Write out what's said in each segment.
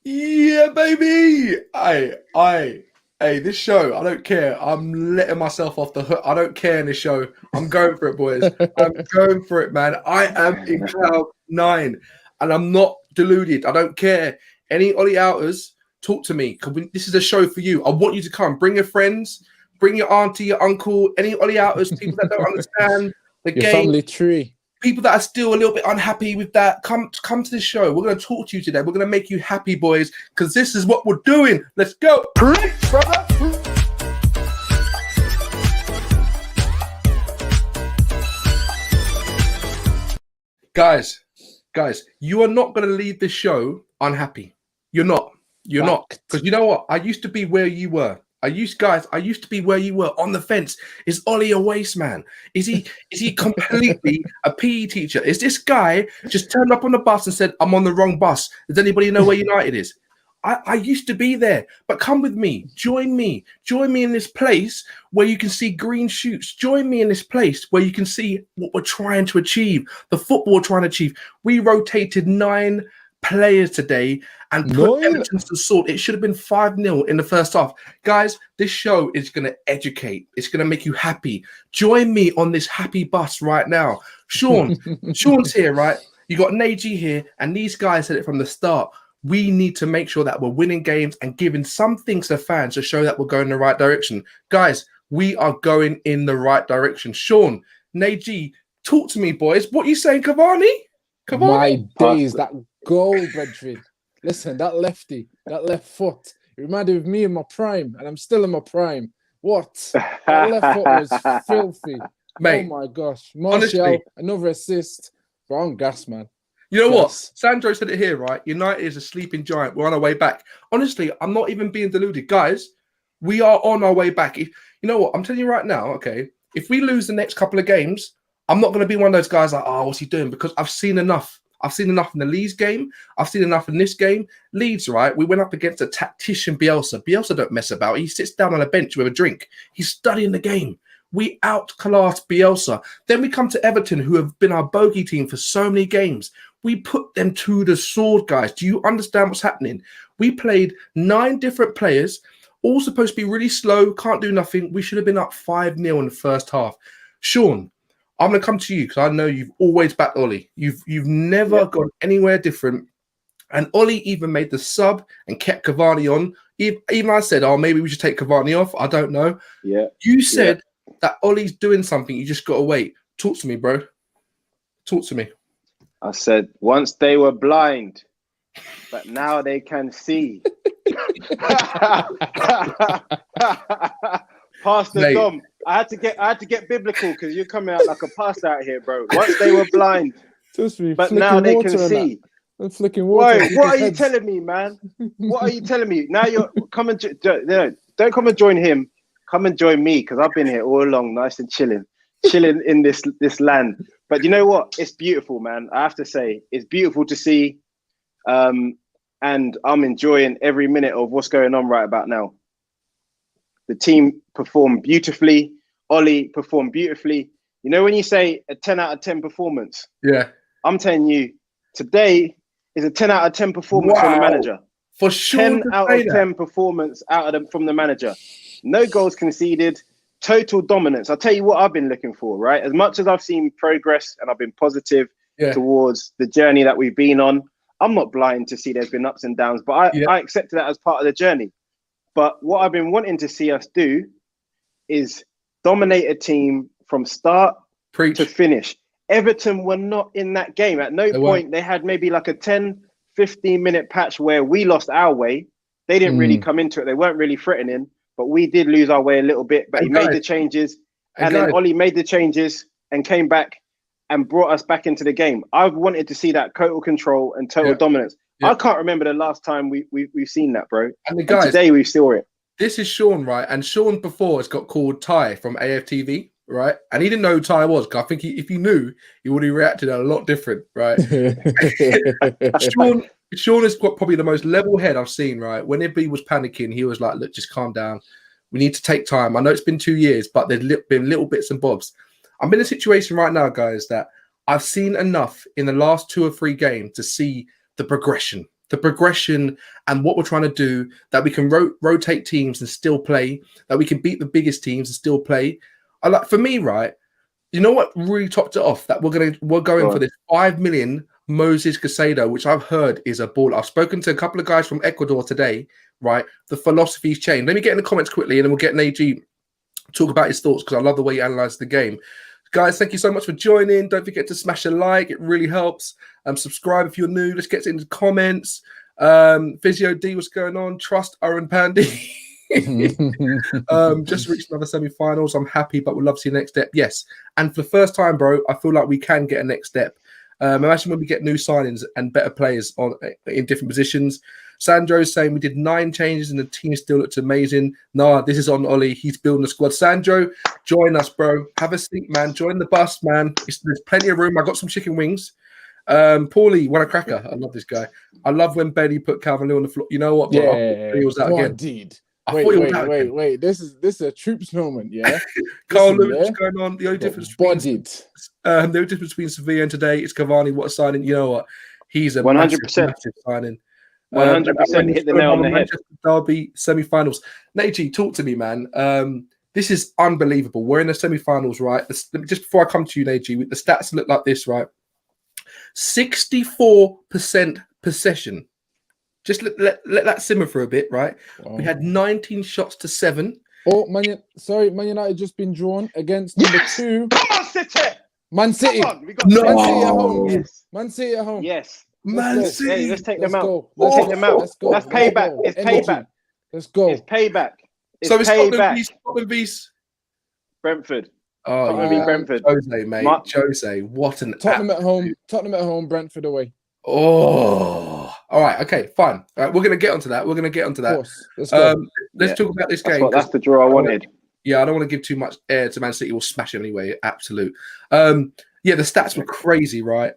Yeah, baby. Hey, this show, I don't care. I'm letting myself off the hook. I don't care in this show. I'm going for it, boys. I'm going for it, man. I am in cloud nine and I'm not deluded. I don't care. Any Ollie outers, talk to me. This is a show for you. I want you to come. Bring your friends, bring your auntie, your uncle, any Ollie outers, people that don't understand the Your game. family tree. People that are still a little bit unhappy with that, come to this show. We're going to talk to you today. We're going to make you happy, boys, because this is what we're doing. Let's go. Preach, brother. Guys, you are not going to leave this show unhappy. You're not. You're not. Because you know what? I used to be where you were. I used to be where you were on the fence. Is Ollie a waste man? Is he completely a PE teacher? Is this guy just turned up on the bus and said, I'm on the wrong bus? Does anybody know where United is? I used to be there, but come with me. Join me in this place where you can see green shoots. Join me in this place where you can see what we're trying to achieve, the football we're trying to achieve. We rotated 9 players today and put Everton to the sword. It should have been 5-0 in the first half. Guys, this show is going to educate. It's going to make you happy. Join me on this happy bus right now. Sean's here, right? You got Neji here, and these guys said it from the start. We need to make sure that we're winning games and giving some things to fans to show that we're going in the right direction. Guys, we are going in the right direction. Sean, Neji, talk to me, boys. What are you saying, Cavani? My days, that goal, Bedford. Listen, that lefty, that left foot, it reminded me of me in my prime, and I'm still in my prime. What? That left foot was filthy. Mate, oh my gosh. Martial, honestly, another assist. Bro, I'm gas, man. You know what? Sandro said it here, right? United is a sleeping giant. We're on our way back. Honestly, I'm not even being deluded. Guys, we are on our way back. You know what? I'm telling you right now, okay, if we lose the next couple of games, I'm not going to be one of those guys like, oh, what's he doing? Because I've seen enough. I've seen enough in the Leeds game. I've seen enough in this game. Leeds, right? We went up against a tactician, Bielsa. Bielsa don't mess about. He sits down on a bench with a drink. He's studying the game. We outclassed Bielsa. Then we come to Everton, who have been our bogey team for so many games. We put them to the sword, guys. Do you understand what's happening? We played 9 different players, all supposed to be really slow, can't do nothing. We should have been up 5-0 in the first half. Sean, I'm going to come to you because I know you've always backed Ollie. You've never gone anywhere different. And Ollie even made the sub and kept Cavani on. Even I said, oh, maybe we should take Cavani off. I don't know. Yeah. You said that Ollie's doing something. You just got to wait. Talk to me, bro. Talk to me. I said, once they were blind, but now they can see. Pastor Dom, I had to get biblical because you're coming out like a pastor out here, bro. Once they were blind, but now they can see. I'm flicking water. Wait, what are you telling me, man? What are you telling me? Now you're don't come and join him. Come and join me because I've been here all along, nice and chilling in this land. But you know what? It's beautiful, man. I have to say, it's beautiful to see, and I'm enjoying every minute of what's going on right about now. The team performed beautifully. Ollie performed beautifully. You know when you say a 10 out of 10 performance? Yeah. I'm telling you, today is a 10 out of 10 performance from the manager. For sure. 10 out of 10 performance from the manager. No goals conceded. Total dominance. I'll tell you what I've been looking for, right? As much as I've seen progress and I've been positive towards the journey that we've been on, I'm not blind to see there's been ups and downs, but I accepted that as part of the journey. But what I've been wanting to see us do is dominate a team from start to finish. Everton were not in that game. At no point they had maybe like a 10, 15-minute patch where we lost our way. They didn't really come into it. They weren't really threatening. But we did lose our way a little bit, but he made the changes. And then Ollie made the changes and came back and brought us back into the game. I've wanted to see that total control and total dominance. I can't remember the last time we've seen that, bro. And today we saw it. This is Sean, right? And Sean before has got called Ty from AFTV, right? And he didn't know who Ty was. I think if he knew, he would have reacted a lot different, right? Sean is probably the most level head I've seen, right? Whenever he was panicking, he was like, look, just calm down. We need to take time. I know it's been 2 years, but there's been little bits and bobs. I'm in a situation right now, guys, that I've seen enough in the last 2 or 3 games to see the progression. the progression and what we're trying to do, that we can rotate teams and still play, that we can beat the biggest teams and still play. For me, right, you know what really topped it off? That we're going for this 5 million Moses Caicedo, which I've heard is a ball. I've spoken to a couple of guys from Ecuador today, right? The philosophy's changed. Let me get in the comments quickly and then we'll get an AG talk about his thoughts, because I love the way he analyzed the game. Guys, thank you so much for joining. Don't forget to smash a like. It really helps. Subscribe if you're new. Let's get into the comments. Physio D, what's going on? Trust Aaron Pandy. Just reached another semi-finals. I'm happy, but we'd love to see the next step. Yes. And for the first time, bro, I feel like we can get a next step. Imagine when we get new signings and better players in different positions. Sandro's saying we did 9 changes and the team still looked amazing. Nah, this is on Ollie. He's building a squad. Sandro, join us, bro. Have a seat, man. Join the bus, man. There's plenty of room. I got some chicken wings. Paulie, what a cracker. I love this guy. I love when Benny put Cavani on the floor. You know what, bro? Yeah, he was out again. Indeed. Wait. This is a troops moment, yeah. Carl Lewis, what's going on? The only difference between Sevilla and today is Cavani. What a signing! You know what? He's a 100% massive signing. 100% hit the nail on the head. Derby semi-finals. Neji, talk to me, man. This is unbelievable. We're in the semi-finals, right? Just before I come to you, Neji, the stats look like this, right? 64% possession. Just let that simmer for a bit, right? Oh. We had 19 shots to 7. Oh, Man United just been drawn against number 2. Come on, City! Man City. Man City at home. Yes. Man City at home. Yes. Man City. Hey, let's take them out. Let's take them out. Let's go. That's payback. It's payback. Let's go. It's payback. So it's Scotland vs Brentford. Oh, Brentford. Jose, mate. Jose, what an Tottenham at home. Tottenham at home. Brentford away. Oh, all right. Okay, fine. All right, we're going to get onto that. Let's go. Let's talk about this game. That's the draw I wanted. I don't want to give too much air to Man City. We'll smash it anyway. Absolute. The stats were crazy, right?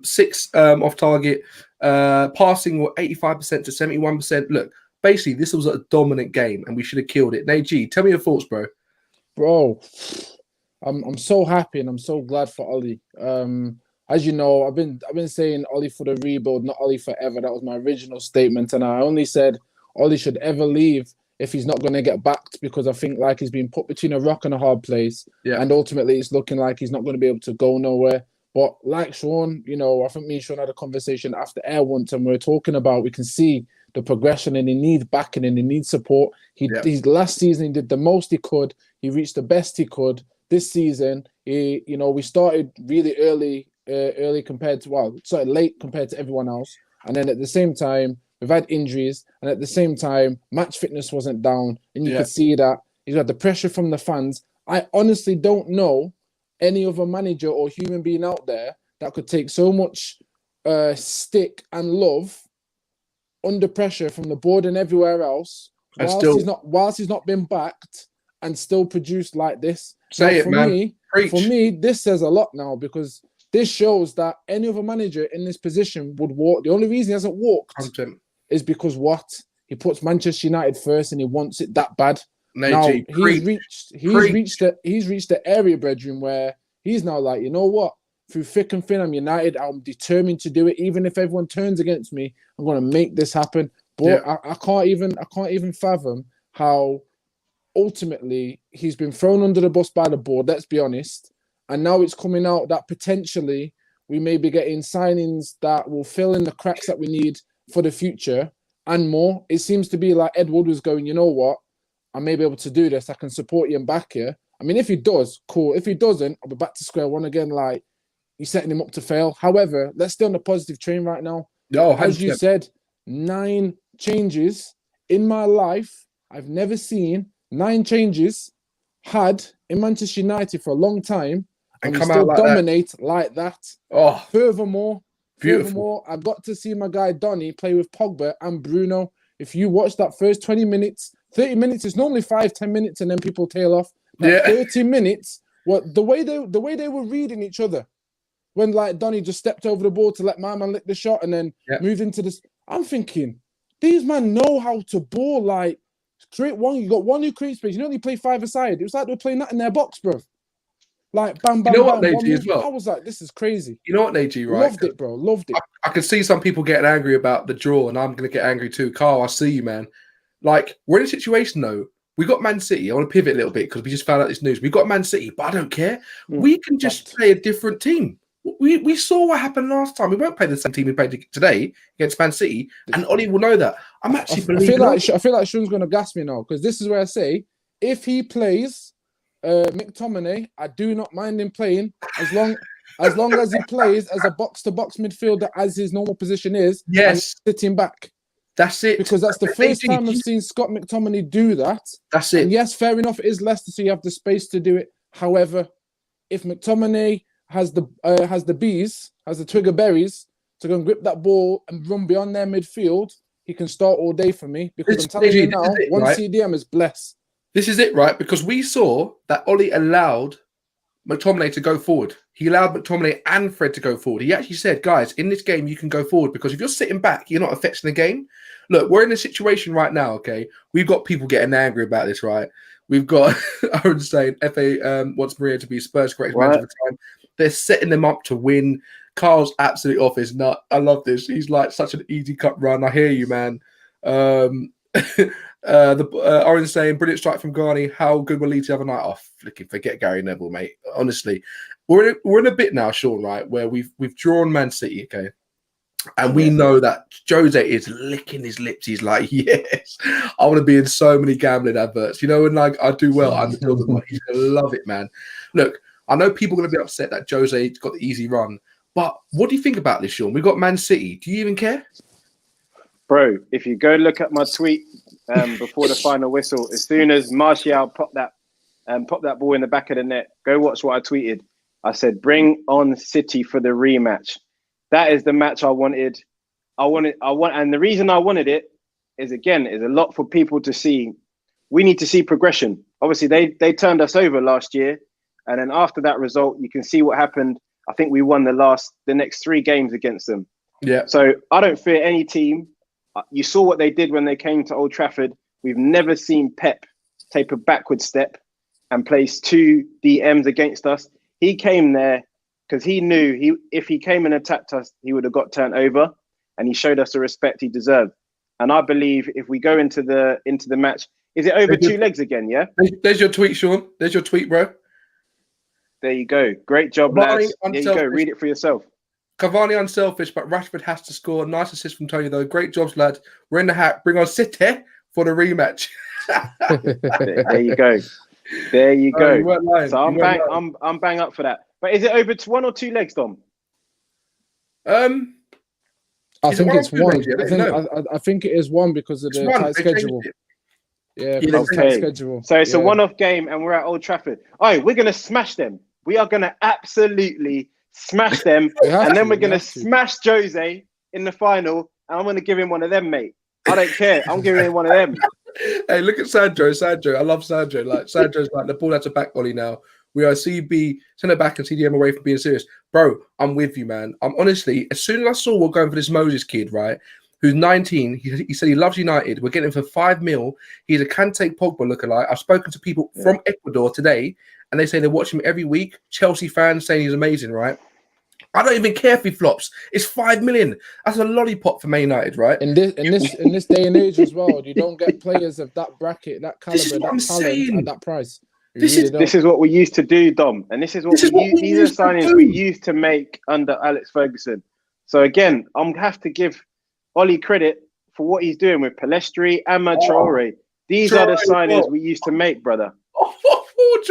6 off target, passing were 85% to 71%. Look, basically, this was a dominant game, and we should have killed it. G, tell me your thoughts, bro. Bro, I'm so happy and I'm so glad for Ollie. As you know, I've been saying Ollie for the rebuild, not Ollie forever. That was my original statement, and I only said Ollie should ever leave if he's not going to get backed, because I think like he's been put between a rock and a hard place, and ultimately it's looking like he's not going to be able to go nowhere. But like Sean, I think me and Sean had a conversation after air once, and we were talking about we can see the progression, and he needs backing and he needs support. His last season he did the most he could. He reached the best he could. This season, we started really early compared to started late compared to everyone else, and then at the same time we've had injuries, and at the same time match fitness wasn't down, and you could see that he's had the pressure from the fans. I honestly don't know any other manager or human being out there that could take so much stick and love under pressure from the board and everywhere else, whilst he's not been backed and still produced like this. For me, this says a lot now, because this shows that any other manager in this position would walk. The only reason he hasn't walked is because he puts Manchester United first and he wants it that bad. Now he's reached the area, brethren, where he's now like, you know what? Through thick and thin, I'm United. I'm determined to do it, even if everyone turns against me. I'm going to make this happen. But I can't even fathom how ultimately he's been thrown under the bus by the board. Let's be honest. And now it's coming out that potentially we may be getting signings that will fill in the cracks that we need for the future and more. It seems to be like Ed Wood was going, you know what? I may be able to do this. I can support you and back you. I mean, if he does, cool. If he doesn't, I'll be back to square one again. Like, you're setting him up to fail. However, let's stay on the positive train right now. As you said, 9 changes in my life. I've never seen 9 changes had in Manchester United for a long time, and we still dominate like that. Oh, Furthermore, I got to see my guy Donny play with Pogba and Bruno. If you watch that first 20 minutes, 30 minutes is normally 5-10 minutes, and then people tail off. 30 minutes. The way they were reading each other. When like Donny just stepped over the ball to let my man lick the shot and then moved into this. I'm thinking, these men know how to ball, like create one. You got one who creates space. You know they play 5-a-side. It was like they were playing that in their box, bro. Like bam, bam, You know what, bam. Neji, as well? I was like, this is crazy. You know what, Neji, right? Loved it, bro. Loved it. I can see some people getting angry about the draw, and I'm going to get angry too. Carl, I see you, man. Like, we're in a situation, though. We got Man City. I want to pivot a little bit because we just found out this news. We got Man City, but I don't care. We can just play a different team. We saw what happened last time. We won't play the same team we played today against Man City, and Ollie will know that. I'm actually believing. I feel like Sean's going to gas me now because this is where I say if he plays McTominay, I do not mind him playing as long as he plays as a box-to-box midfielder as his normal position is. Yes, sitting back. That's it. Because that's the first time I've seen Scott McTominay do that. That's it. And yes, fair enough. It is Leicester, so you have the space to do it. However, if McTominay has the bees, has the trigger berries to go and grip that ball and run beyond their midfield, he can start all day for me. Because I'm telling you now, one CDM is blessed. This is it, right? Because we saw that Ollie allowed McTominay to go forward. He allowed McTominay and Fred to go forward. He actually said, guys, in this game, you can go forward because if you're sitting back, you're not affecting the game. Look, we're in a situation right now, okay? We've got people getting angry about this, right? We've got Aaron saying FA wants Mourinho to be Spurs' greatest manager of the time. They're setting them up to win. Carl's absolutely off his nut. I love this. He's like such an easy cut run. I hear you, man. Orange saying brilliant strike from Garni. How good will Leeds the other night? Oh, flicking forget Gary Neville, mate. Honestly, we're in a bit now, Sean. Right, where we've drawn Man City, okay, and we know that Jose is licking his lips. He's like, yes, I want to be in so many gambling adverts, you know, and like I do well. I'm the money. He's gonna love it, man. Look, I know people are gonna be upset that Jose got the easy run, but what do you think about this, Sean? We got Man City. Do you even care? Bro, if you go look at my tweet before the final whistle, as soon as Martial popped that ball in the back of the net, go watch what I tweeted. I said, bring on City for the rematch. That is the match I wanted. And the reason I wanted it is, again, is a lot for people to see. We need to see progression. Obviously, they turned us over last year. And then after that result, you can see what happened. I think we won the next 3 games against them. Yeah. So I don't fear any team. You saw what they did when they came to Old Trafford. We've never seen Pep take a backward step and place 2 DMs against us. He came there because he knew if he came and attacked us, he would have got turned over, and he showed us the respect he deserved. And I believe if we go into the match, is it over 2 legs again? Yeah. There's your tweet, Sean. There's your tweet, bro. There you go. Great job, lads. There you go. Read it for yourself. Cavani unselfish, but Rashford has to score. Nice assist from Tony, though. Great jobs, lad. We're in the hat. Bring on City for the rematch. There you go. There you go. You weren't lying. So I'm bang up for that. But is it over to 1 or 2 legs, Dom? I think it's 1. I think it is 1 because of the tight schedule. Yeah, okay. Schedule. So it's a one-off game, and we're at Old Trafford. Oh, we're gonna smash them. We are gonna absolutely smash them, and then we're gonna smash Jose in the final, and I'm gonna give him one of them, mate. I don't care. I'm giving him one of them. Hey, look at Sandro. I love Sandro. Like Sandro's like the ball has a back Ollie now. We are CB, send it back and CDM away from being serious. Bro, I'm with you, man. I'm honestly, as soon as I saw we're going for this Moses kid, right, who's 19, he said he loves United. We're getting him for 5 mil. He's a Kante Pogba lookalike. I've spoken to people from Ecuador today, and they say they watch him every week. Chelsea fans saying he's amazing, right? I don't even care if he flops. It's 5 million. That's a lollipop for Man United, right? In this day and age as well, you don't get players of that bracket, that caliber, that talent at that price. This is what we used to do, Dom, and these are signings we used to make under Alex Ferguson. So again, I'm gonna have to give Ollie credit for what he's doing with Pellistri and Traore. These are the signings we used to make, brother.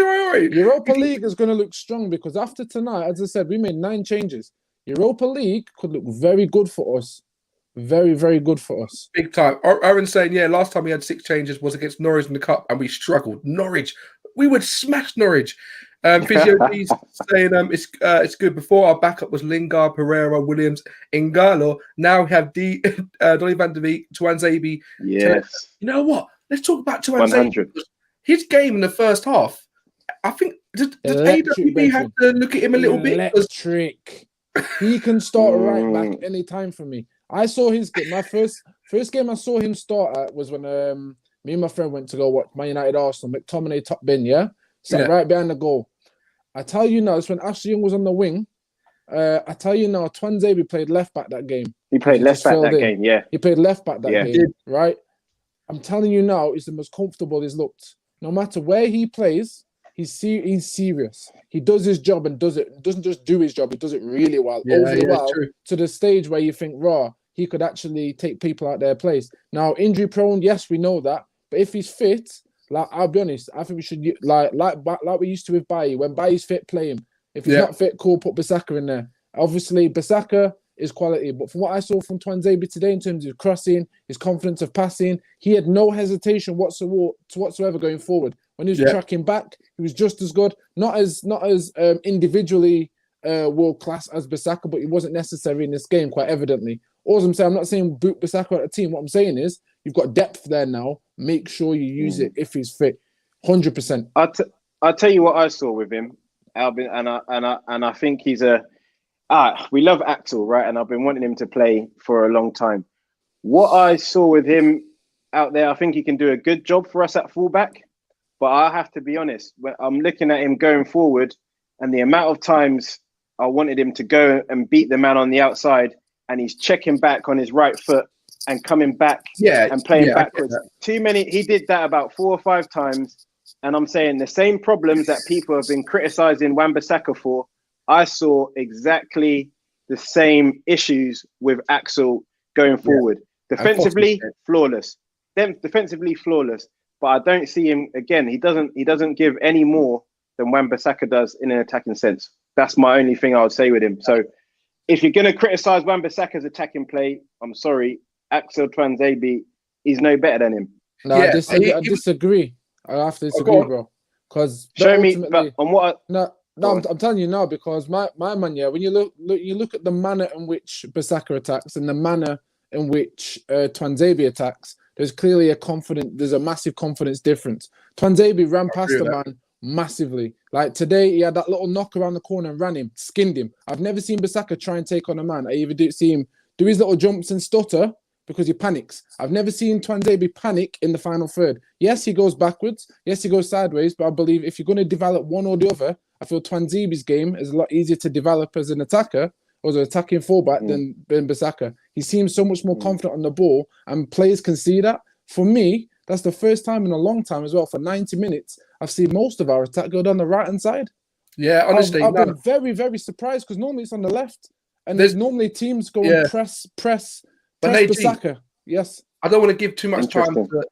Europa League is going to look strong because after tonight, as I said, we made 9 changes. Europa League could look very good for us. Very, very good for us. Big time. Aaron's saying, yeah, last time we had 6 changes was against Norwich in the Cup and we struggled. Norwich. We would smash Norwich. Physio D's saying it's good. Before our backup was Lingard, Pereira, Williams, Ingalo. Now we have Donny van de Beek, Tuanzebe. Yes. You know what? Let's talk about Tuanzebe. His game in the first half, I think, does AWB have to look at him a little bit? Electric. He can start right back anytime for me. I saw his game. My first game I saw him start at was when me and my friend went to go watch Man United Arsenal. McTominay top bin, sat right behind the goal. I tell you now, it's when Ashley Young was on the wing. I tell you now, Twanzebe played left back that game. He played left back that game, yeah. He played left back that game, right? I'm telling you now, he's the most comfortable he's looked. No matter where he plays, he's serious. He does his job and does it. Doesn't just do his job, he does it really well, overly well, to the stage where you think, raw, he could actually take people out their place. Now, injury prone, yes, we know that. But if he's fit, like, I'll be honest, I think we should, like we used to with Bailly. When Bailly's fit, play him. If he's not fit, cool, put Bissaka in there. Obviously, Bissaka is quality, but from what I saw from Twanzebe today in terms of crossing, his confidence of passing, he had no hesitation whatsoever going forward. When he was tracking back, he was just as good. Not as individually world class as Bissaka, but he wasn't necessary in this game, quite evidently. All I'm saying, I'm not saying boot Bissaka at the team. What I'm saying is, you've got depth there now. Make sure you use it if he's fit, 100%. I'll tell you what I saw with him, Albin, and I think he's we love Axel, right? And I've been wanting him to play for a long time. What I saw with him out there, I think he can do a good job for us at fullback. But I have to be honest, when I'm looking at him going forward, and the amount of times I wanted him to go and beat the man on the outside, and he's checking back on his right foot and coming back and playing backwards. Too many. He did that about 4 or 5 times. And I'm saying the same problems that people have been criticizing Wan-Bissaka for, I saw exactly the same issues with Axel going forward. Defensively, flawless. Defensively, flawless. But I don't see him again. He doesn't give any more than Wan-Bissaka does in an attacking sense. That's my only thing I would say with him. So if you're going to criticize Wan-Bissaka's attacking play, I'm sorry, Axel Twanzebe, he's no better than him. No, I disagree. I have to disagree, bro. Because show me on what. I'm telling you now, because my man, when you look at the manner in which Bissaka attacks and the manner in which Twanzebe attacks, there's clearly there's a massive confidence difference. Twanzebe ran past the man massively. Like today, he had that little knock around the corner and ran him, skinned him. I've never seen Bissaka try and take on a man. I even see him do his little jumps and stutter because he panics. I've never seen Twanzebe panic in the final third. Yes, he goes backwards. Yes, he goes sideways. But I believe if you're going to develop one or the other, I feel Twanzebe's game is a lot easier to develop as an attacker or as an attacking fullback than Bissaka. He seems so much more confident on the ball, and players can see that. For me, that's the first time in a long time as well. For 90 minutes, I've seen most of our attack go down the right-hand side. Yeah, honestly. I've been very, very surprised because normally it's on the left. And there's normally teams go and press Bissaka. Yes. I don't want to give too much time.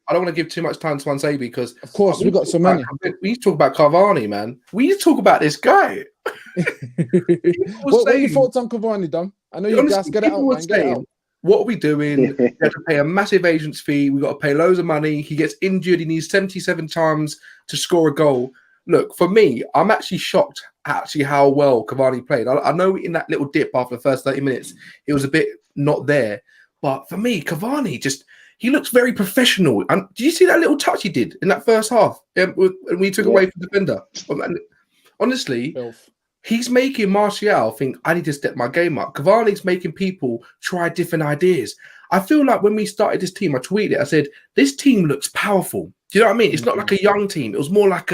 I don't want to give too much time to Twanzebe because, of course, we've got so many. We need to talk about Cavani, man. We need to talk about this guy. What are your thoughts on Cavani, Dom? I know you guys get it out, man. Get it out. What are we doing? We have to pay a massive agent's fee. We got to pay loads of money. He gets injured. He needs 77 times to score a goal. Look, for me, I'm actually shocked how well Cavani played. I know in that little dip after the first 30 minutes, it was a bit not there. But for me, Cavani he looks very professional. And did you see that little touch he did in that first half when we took away from the defender? Honestly, he's making Martial think, I need to step my game up. Cavani's making people try different ideas. I feel like when we started this team, I tweeted it, I said, this team looks powerful. Do you know what I mean? It's not like a young team. It was more like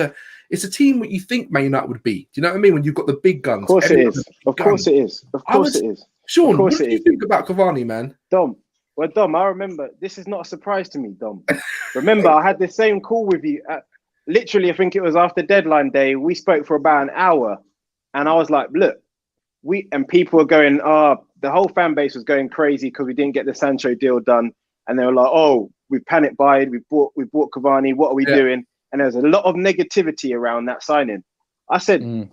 it's a team what you think Man United would be. Do you know what I mean? When you've got the big guns. Of course it is. Of course it is. Of course it is. Sean, what do you think about Cavani, man? Dom, I remember, this is not a surprise to me, Dom. Remember, I had the same call with you. Literally, I think it was after deadline day. We spoke for about an hour. And I was like, look, and people were going, the whole fan base was going crazy because we didn't get the Sancho deal done. And they were like, we panic buyed, we bought Cavani, what are we doing? And there was a lot of negativity around that signing. I said,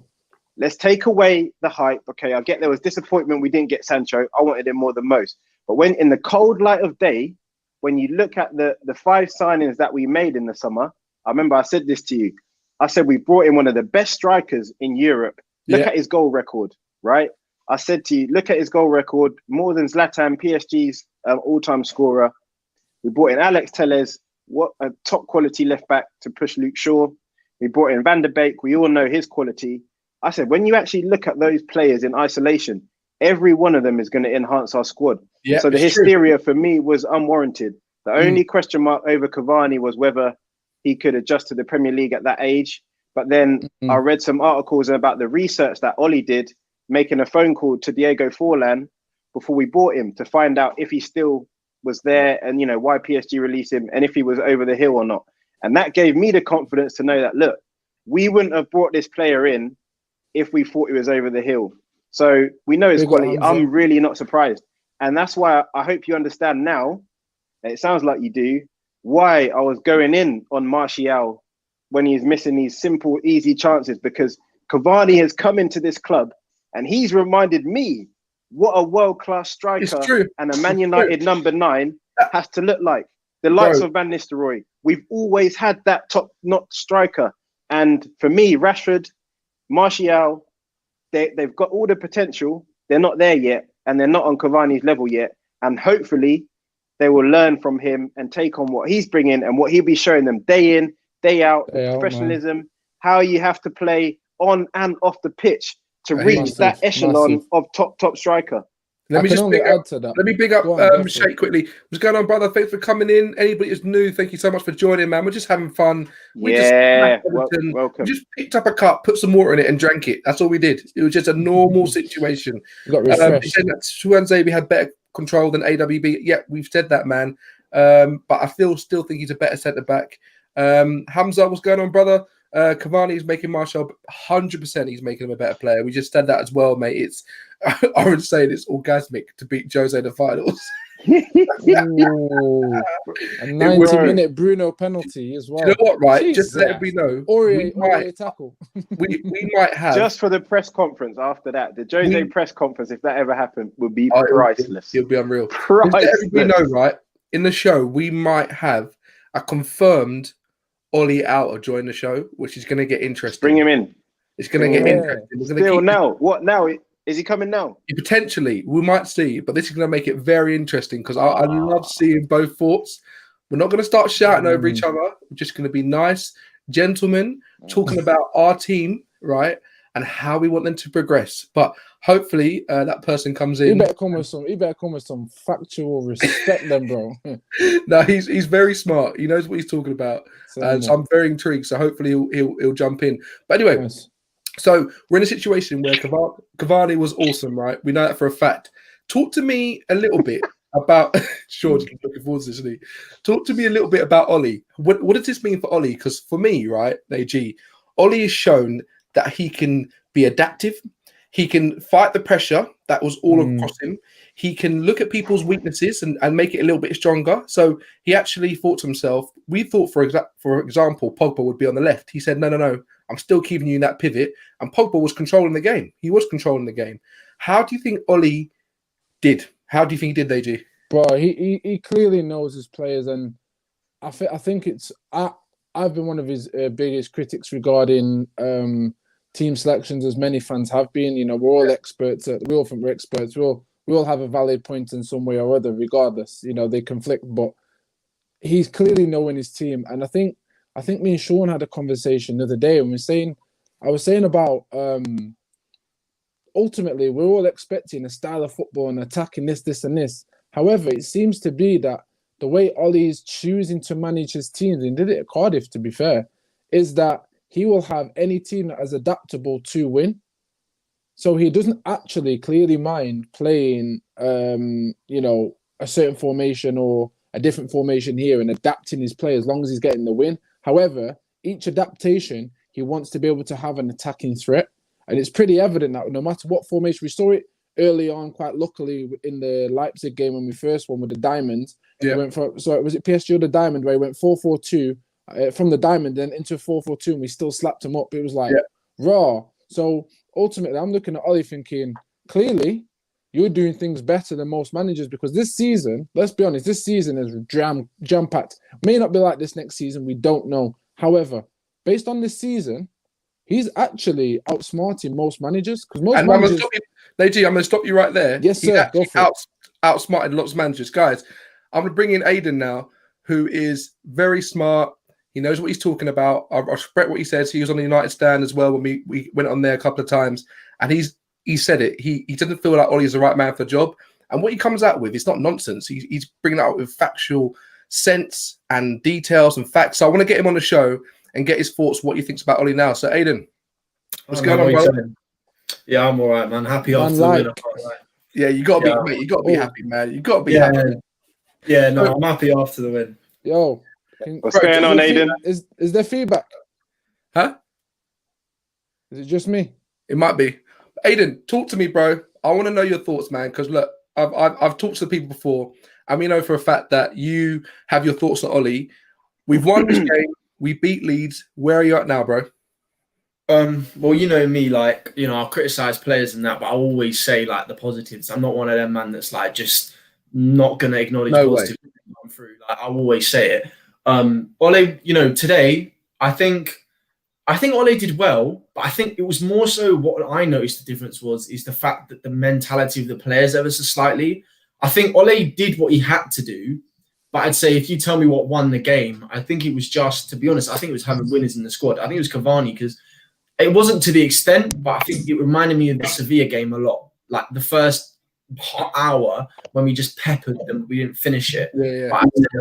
let's take away the hype. Okay, I get there was disappointment we didn't get Sancho. I wanted him more than most. But when in the cold light of day, when you look at the 5 signings that we made in the summer, I remember I said this to you. I said we brought in one of the best strikers in Europe. Look at his goal record, right? I said to you, look at his goal record, more than Zlatan, PSG's all-time scorer. We brought in Alex Telles, what a top quality left back to push Luke Shaw. We brought in Van der Beek. We all know his quality. I said, when you actually look at those players in isolation, every one of them is going to enhance our squad. Yeah, so the hysteria for me was unwarranted. The only question mark over Cavani was whether he could adjust to the Premier League at that age. But then I read some articles about the research that Ole did, making a phone call to Diego Forlan before we bought him to find out if he still was there and, you know, why PSG released him and if he was over the hill or not. And that gave me the confidence to know that, look, we wouldn't have brought this player in if we thought he was over the hill. So we know his quality. I'm really not surprised. And that's why I hope you understand now, and it sounds like you do, why I was going in on Martial when he's missing these simple, easy chances, because Cavani has come into this club and he's reminded me what a world-class striker and a Man United number 9 has to look like. The likes of Van Nistelrooy. We've always had that top-notch striker. And for me, Rashford, Martial, they've got all the potential. They're not there yet, and they're not on Cavani's level yet. And hopefully they will learn from him and take on what he's bringing and what he'll be showing them day in, day out, professionalism, how you have to play on and off the pitch to reach that echelon of top striker. Let me just big up Shay quickly. What's going on, brother? Thanks for coming in. Anybody who's new, thank you so much for joining, man. We're just having fun. We welcome. We just picked up a cup, put some water in it, and drank it. That's all we did. It was just a normal situation. We got refreshed. Swansea, we had better control than AWB. Yeah, we've said that, man. But I still think he's a better centre back. Hamza, what's going on, brother? Cavani is making Martial 100%. He's making him a better player. We just said that as well, mate. It's I would say it's orgasmic to beat Jose in the finals. Ooh, a 90-minute Bruno penalty as well. You know what, right? Jesus. Just let everybody know. Aurier tackle. we might have just for the press conference after that. The Jose press conference, if that ever happened, would be priceless. It'll be unreal. Priceless. Just let everybody know, right? In the show, we might have a confirmed Ole Outer join the show, which is going to get interesting. Bring him in. It's going to get interesting. Still now. What now? Is he coming now? Potentially, we might see, but this is going to make it very interesting because I love seeing both thoughts. We're not going to start shouting over each other. We're just going to be nice gentlemen talking about our team, right, and how we want them to progress. But hopefully, that person comes in. You better come with some factual respect, then, bro. No, he's very smart. He knows what he's talking about. So I'm very intrigued. So hopefully he'll jump in. But anyway. Nice. So we're in a situation where Cavani was awesome, right? We know that for a fact. Talk to me a little bit about George. Looking forward to this. Talk to me a little bit about Ole. What does this mean for Ole? Because for me, right, Ole has shown that he can be adaptive. He can fight the pressure that was all across him. He can look at people's weaknesses and make it a little bit stronger. So he actually thought to himself, we thought, for example, Pogba would be on the left. He said, no, I'm still keeping you in that pivot. And Pogba was controlling the game. He was controlling the game. How do you think Ole did? How do you think he did, AG? Bro, he clearly knows his players. And I think it's... I've been one of his biggest critics regarding team selections, as many fans have been. You know, we're all experts. We all think we're experts. We all have a valid point in some way or other, regardless. You know, they conflict, but he's clearly knowing his team. And I think me and Sean had a conversation the other day, and I was saying about ultimately we're all expecting a style of football and attacking this, and this. However, it seems to be that the way Ole is choosing to manage his teams, and did it at Cardiff, to be fair, is that he will have any team that is adaptable to win. So he doesn't actually clearly mind playing, a certain formation or a different formation here and adapting his play as long as he's getting the win. However, each adaptation, he wants to be able to have an attacking threat. And it's pretty evident that no matter what formation, we saw it early on, quite luckily, in the Leipzig game when we first won with the Diamonds. Yeah. Was it PSG or the Diamond, where he went 4-4-2 from the Diamond, then into 4-4-2, and we still slapped him up. It was like raw. So ultimately, I'm looking at Ole thinking, clearly, you're doing things better than most managers, because this season, let's be honest, this season is jam-packed. May not be like this next season, we don't know. However, based on this season, he's actually outsmarting most managers. Because most managers... I'm going to stop you right there. Yes, sir. He outsmarted lots of managers. Guys, I'm going to bring in Aidan now, who is very smart. He knows what he's talking about. I respect what he says. He was on the United stand as well when we went on there a couple of times. And he said it. He doesn't feel like Ole is the right man for the job. And what he comes out with, it's not nonsense. He's bringing it out with factual sense and details and facts. So I want to get him on the show and get his thoughts, what he thinks about Ollie now. So, Aiden, what's going on, brother? Yeah, I'm all right, man. Happy after the win. Yeah, you got to be, mate. You got to be happy, man. You got to be happy. Yeah, no, I'm happy after the win. Yo, what's going on, Aiden? Is there feedback? Huh? Is it just me? It might be. Aiden, talk to me, bro. I want to know your thoughts, man. Because look, I've talked to the people before, and we know for a fact that you have your thoughts on Ollie. We've won this game. We beat Leeds. Where are you at now, bro? Well, you know me, like, you know, I'll criticize players and that, but I always say like the positives. I'm not one of them, man, that's like just not gonna acknowledge positives come through. Like, I always say it. Ole, you know, today I think Ole did well, but I think it was more so what I noticed the difference is the fact that the mentality of the players ever so slightly. I think Ole did what he had to do, but I'd say if you tell me what won the game, I think it was just, to be honest, I think it was having winners in the squad. I think it was Cavani, because it wasn't to the extent, but I think it reminded me of the Sevilla game a lot. Like the first hot hour when we just peppered them, we didn't finish it.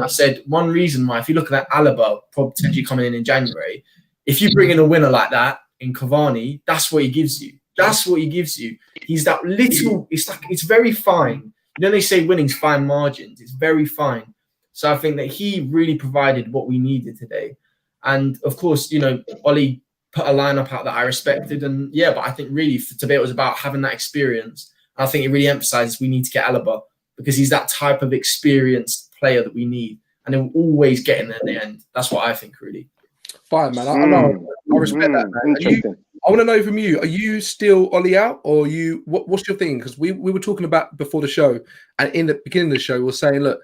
I said one reason why, if you look at that Alaba potentially coming in January, if you bring in a winner like that in Cavani, that's what he gives you. That's what he gives you. He's that little, it's very fine. You know, they say winning's fine margins. It's very fine. So I think that he really provided what we needed today. And of course, you know, Ollie put a lineup out that I respected. And yeah, but I think really today it was about having that experience. I think it really emphasizes we need to get Alaba, because he's that type of experienced player that we need. And he'll always get in there in the end. That's what I think, really. Fine, man. I respect that, man. I want to know from you, are you still Ollie out, or are you, what's your thing? Because we were talking about before the show, and in the beginning of the show, we were saying, look,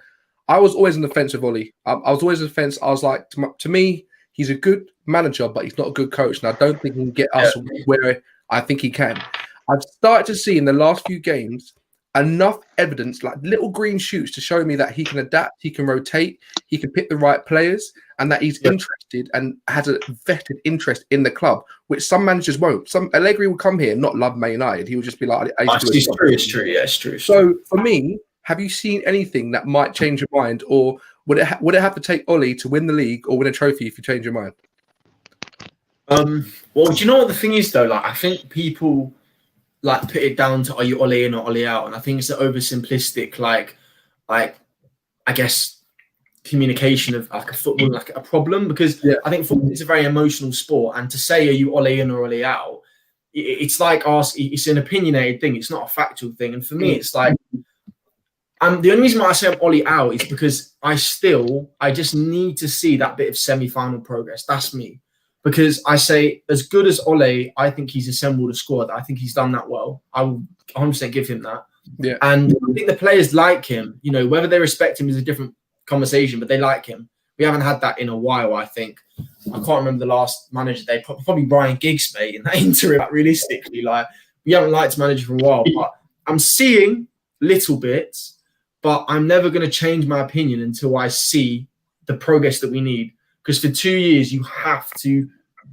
I was always on the fence with Ollie. I was always on the fence. I was like, to me, he's a good manager, but he's not a good coach. And I don't think he can get us where I think he can. I've started to see in the last few games enough evidence, like little green shoots, to show me that he can adapt, he can rotate, he can pick the right players, and that he's interested and has a vetted interest in the club, which some managers won't. Some Allegri will come here and not love Man United. He will just be like, it's true. Yeah, it's true. So for me, have you seen anything that might change your mind, or would it have to take Ollie to win the league or win a trophy if you change your mind? Well, do you know what the thing is though? Like, I think people like put it down to, are you Ollie in or Ollie out? And I think it's an oversimplistic, like I guess communication of like a football, like a problem, because I think football is a very emotional sport, and to say, are you Ollie in or Ollie out? It's like it's an opinionated thing. It's not a factual thing. And for me, it's like, the only reason why I say I'm Ollie out is because I just need to see that bit of semi-final progress. That's me. Because I say, as good as Ole, I think he's assembled a squad. I think he's done that well. I will 100% give him that. Yeah. And I think the players like him. You know, whether they respect him is a different conversation, but they like him. We haven't had that in a while, I think. I can't remember the last manager. Probably Brian Giggs, mate, in that interim. Like, realistically, like, we haven't liked manager for a while. But I'm seeing little bits, but I'm never going to change my opinion until I see the progress that we need. Because for 2 years, you have to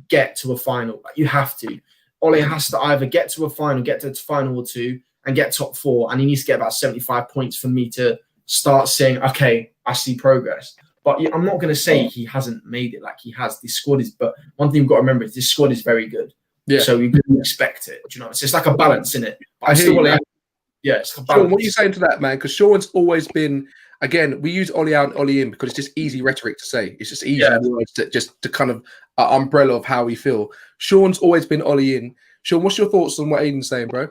get to a final. You have to. Ole has to either get to a final, get to a final or two, and get top four. And he needs to get about 75 points for me to start saying, okay, I see progress. But I'm not going to say he hasn't made it like he has. This squad is, but one thing you've got to remember is this squad is very good. Yeah. So you can expect it. Do you know? It's like a balance, isn't it? But it's a balance. Sean, what are you saying to that, man? Because Sean's always been, again, we use Ollie out and Ollie in because it's just easy rhetoric to say. It's just easy words to kind of umbrella of how we feel. Sean's always been Ollie in. Sean, what's your thoughts on what Aiden's saying, bro?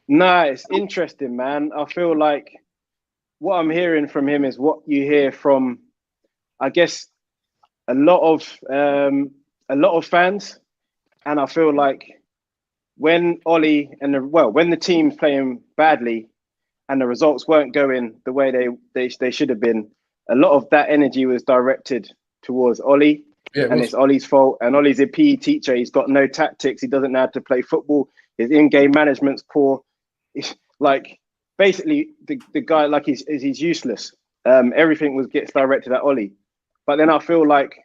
Nah, it's interesting, man. I feel like what I'm hearing from him is what you hear from, I guess, a lot of fans, and I feel like when Ollie when the team's playing badly and the results weren't going the way they should have been, a lot of that energy was directed towards Ollie. Yeah, and it's Ollie's fault. And Ollie's a PE teacher. He's got no tactics. He doesn't know how to play football. His in-game management's poor. It's like basically the guy, like he's useless. Everything gets directed at Ollie. But then I feel like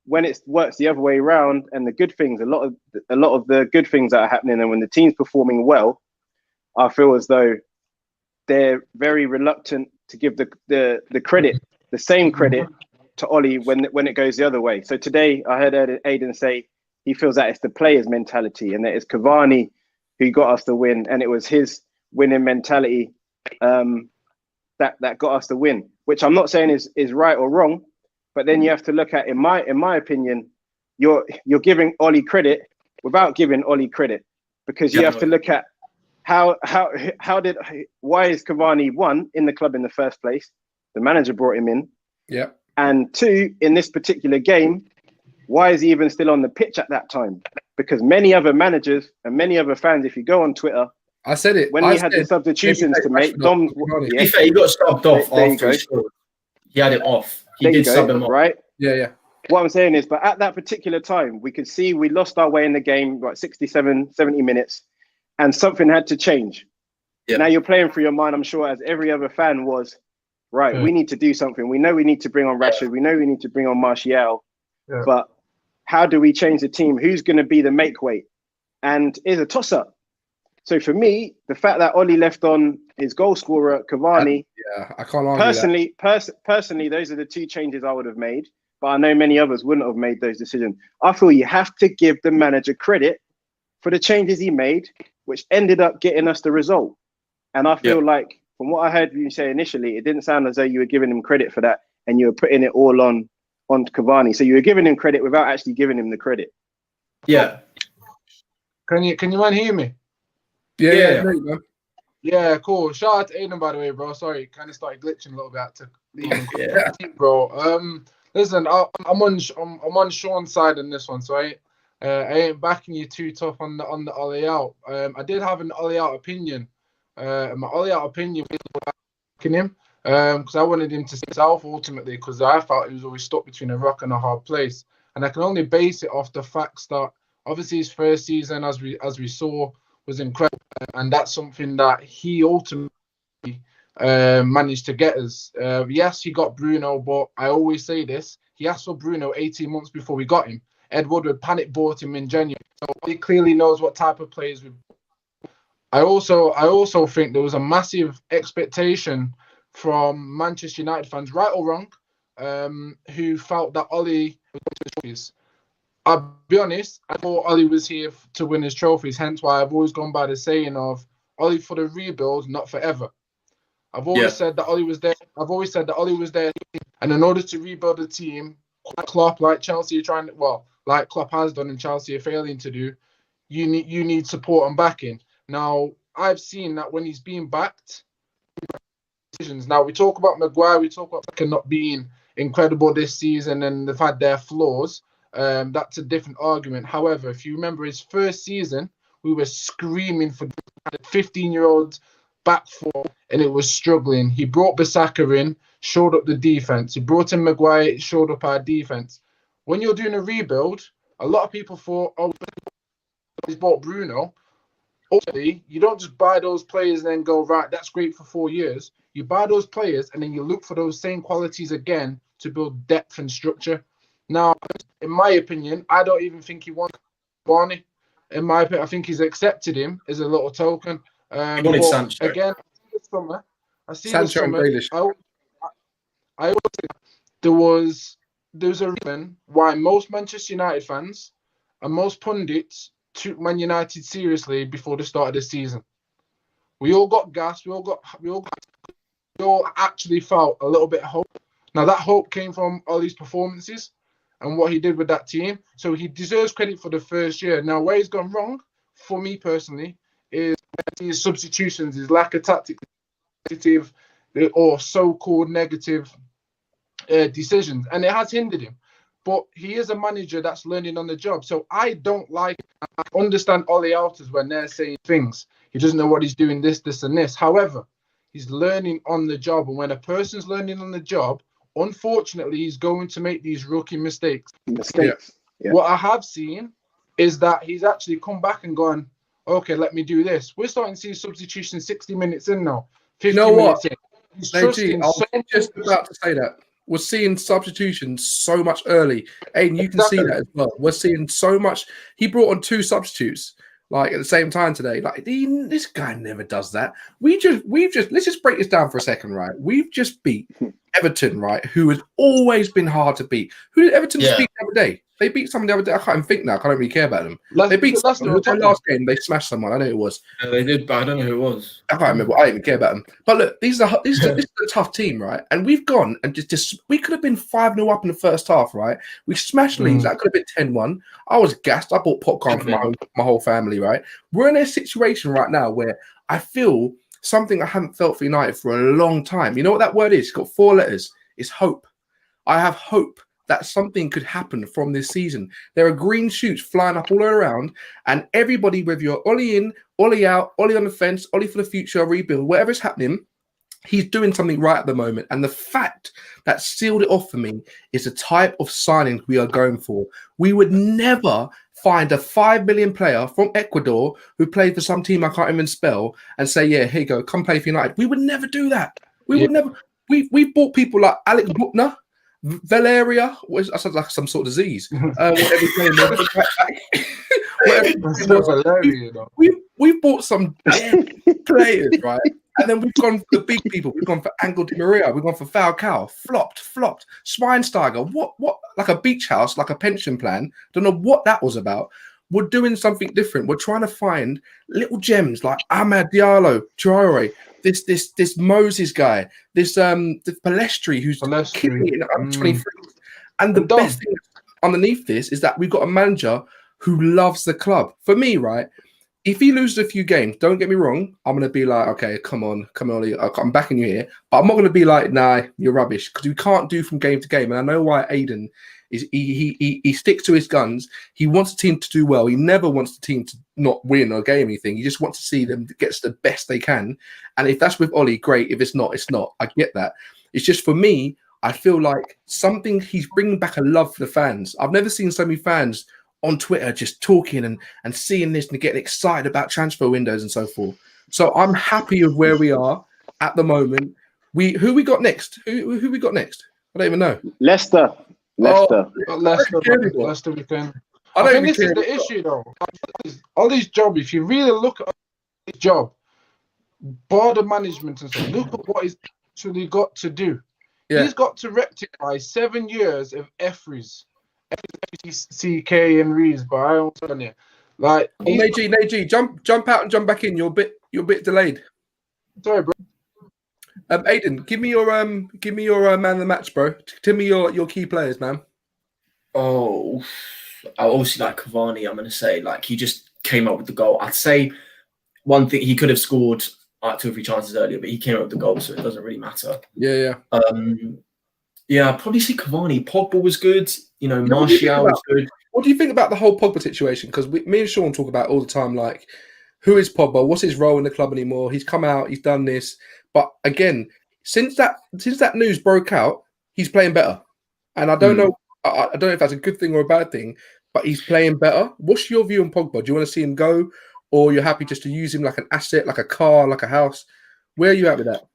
when it works the other way around, and the good things, a lot of the good things that are happening, and when the team's performing well, I feel as though they're very reluctant to give the credit, the same credit to Ollie when it goes the other way. So today I heard Aiden say he feels that it's the player's mentality and that it's Cavani who got us the win, and it was his winning mentality that got us the win. Which I'm not saying is right or wrong, but then you have to look at, in my opinion, you're giving Ollie credit without giving Ollie credit, because you have to look at why is Cavani, one, in the club in the first place? The manager brought him in. Yeah. And two, in this particular game, why is he even still on the pitch at that time? Because many other managers and many other fans, if you go on Twitter, I said it. When we had the substitutions to make, Dom, to be fair, he got subbed off after he scored. He had it off. He did sub him off. Right? Yeah. What I'm saying is, but at that particular time, we could see we lost our way in the game, like 67, 70 minutes, and something had to change. Yeah. Now you're playing through your mind, I'm sure, as every other fan was, right, we need to do something. We know we need to bring on Rashford. We know we need to bring on Martial. Yeah. But how do we change the team? Who's going to be the make weight? And it's a toss-up. So for me, the fact that Ollie left on his goal scorer, Cavani, I can't argue personally, those are the two changes I would have made. But I know many others wouldn't have made those decisions. I feel you have to give the manager credit for the changes he made, which ended up getting us the result. And I feel like, from what I heard you say initially, it didn't sound as though you were giving him credit for that and you were putting it all on Cavani. So you were giving him credit without actually giving him the credit. Yeah. Can you man hear me? Yeah. Yeah, cool. Shout out to Aiden, by the way, bro. Sorry, kind of started glitching a little bit to leave. Bro. Listen, I'm on Sean's side in this one, so I ain't backing you too tough on the Ollie out. I did have an Ollie out opinion. My Ollie out opinion was backing him because I wanted him to stay south ultimately, because I felt he was always stuck between a rock and a hard place, and I can only base it off the facts that obviously his first season, as we saw, was incredible, and that's something that he ultimately managed to get us. Yes, he got Bruno, but I always say this: he asked for Bruno 18 months before we got him. Ed Woodward panic bought him in January, so he clearly knows what type of players we. I also think there was a massive expectation from Manchester United fans, right or wrong, who felt that Ollie was going to trophies. I'll be honest, I thought Ollie was here to win his trophies, hence why I've always gone by the saying of Ollie for the rebuild, not forever. I've always said that Ollie was there. And in order to rebuild a team, Klopp, like Chelsea like Klopp has done and Chelsea are failing to do, you need support and backing. Now, I've seen that when he's being backed, decisions. Now, we talk about Maguire, we talk about Saka not being incredible this season and they've had their flaws. That's a different argument. However, if you remember his first season, we were screaming for the 15-year-old back four, and it was struggling. He brought Bissaka in, showed up the defense. He brought in Maguire, showed up our defense. When you're doing a rebuild, a lot of people thought, he's bought Bruno. Ultimately, you don't just buy those players and then go, right, that's great for 4 years. You buy those players and then you look for those same qualities again to build depth and structure. Now, in my opinion, I don't even think he wants Barney. In my opinion, I think he's accepted him as a little token. He wanted Sancho. Again, I see Sancho and Grealish. I always think there's a reason why most Manchester United fans and most pundits took Man United seriously before the start of the season. We all got gas. We all actually felt a little bit of hope. Now, that hope came from Ollie's performances and what he did with that team. So he deserves credit for the first year. Now, where he's gone wrong, for me personally, is his substitutions, his lack of tactical or so-called negative decisions. And it has hindered him. But he is a manager that's learning on the job. So I understand Ollie Alters when they're saying things. He doesn't know what he's doing, this, and this. However, he's learning on the job. And when a person's learning on the job, unfortunately, he's going to make these rookie mistakes. Yeah. What I have seen is that he's actually come back and gone, okay, let me do this. We're starting to see substitution 60 minutes in now. 50 minutes in. He's I was just about to say that. We're seeing substitutions so much early. Aiden, you can see that as well. We're seeing so much. He brought on 2 substitutes like at the same time today. Like this guy never does that. We've just let's just break this down for a second, right? We've just beat Everton, right, who has always been hard to beat. Who did Everton beat the other day? They beat someone the other day. I can't even think now. I don't really care about them. They beat someone. Their last game, they smashed someone. I know it was. Yeah, they did, but I don't know who it was. I can't remember. I don't even care about them. But look, this is a tough team, right? And we've gone and just we could have been 5-0 up in the first half, right? We smashed Leeds. That could have been 10-1. I was gassed. I bought popcorn for my whole family, right? We're in a situation right now where I feel something I haven't felt for United for a long time. You know what that word is? It's got 4 letters. It's hope. I have hope that something could happen from this season. There are green shoots flying up all around, and everybody, whether you're Ollie in, Ollie out, Ollie on the fence, Ollie for the future, rebuild, whatever's happening, he's doing something right at the moment. And the fact that sealed it off for me is the type of signing we are going for. We would never find a 5 million player from Ecuador who played for some team I can't even spell and say, yeah, here you go, come play for United. We would never do that. We would never. We've bought people like Alex Buchner, Valeria, I sound like some sort of disease. We've bought some players, right? And then we've gone for the big people. We've gone for Angel Di Maria. We've gone for Falcao. Flopped. Schweinsteiger. What? Like a beach house, like a pension plan. Don't know what that was about. We're doing something different. We're trying to find little gems like Amad Diallo, Traore, this Moses guy, this Palestri, who's killing it at 23. And the best thing underneath this is that we've got a manager who loves the club. For me, right, if he loses a few games, don't get me wrong, I'm going to be like, okay, come on, I'm backing you here. But I'm not going to be like, nah, you're rubbish, because we can't do from game to game. And I know why Aiden is he sticks to his guns. He wants the team to do well. He never wants the team to not win or game anything. He just wants to see them get the best they can. And if that's with Ollie, great. If it's not, it's not. I get that. It's just for me, I feel like something he's bringing back a love for the fans. I've never seen so many fans on Twitter just talking and seeing this and getting excited about transfer windows and so forth. So I'm happy with where we are at the moment. Who we got next? Who we got next? I don't even know. Leicester. Leicester we can. I think this is the issue though. Ollie's job, if you really look at his job, board of management and stuff, look at what he's actually got to do. Yeah. He's got to rectify 7 years of EFRIs. CK and Rees, but I don't tell you. Like Nagy, jump out and jump back in. You're a bit delayed. Sorry, bro. Aiden, give me your man of the match, bro. Tell me your key players, man. Oh, I obviously like Cavani. I'm gonna say like he just came up with the goal. I'd say one thing, he could have scored 2 or 3 chances earlier, but he came up with the goal, so it doesn't really matter. Yeah. Yeah, I'd probably say Cavani. Pogba was good. You know, Martial was good. What do you think about the whole Pogba situation? Because me and Sean talk about it all the time, like, who is Pogba? What's his role in the club anymore? He's come out, he's done this. But again, since that news broke out, he's playing better. And I don't know, I don't know if that's a good thing or a bad thing, but he's playing better. What's your view on Pogba? Do you want to see him go, or you're happy just to use him like an asset, like a car, like a house? Where are you at with that?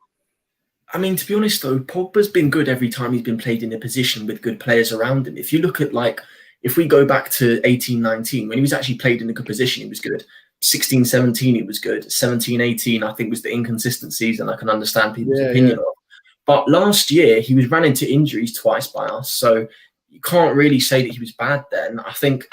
I mean, to be honest, though, Pogba's been good every time he's been played in a position with good players around him. If you look at, like, if we go back to 18-19, when he was actually played in a good position, he was good. 16-17, he was good. 17-18, I think, was the inconsistent season. I can understand people's opinion of. But last year, he was ran into injuries twice by us. So you can't really say that he was bad then. I think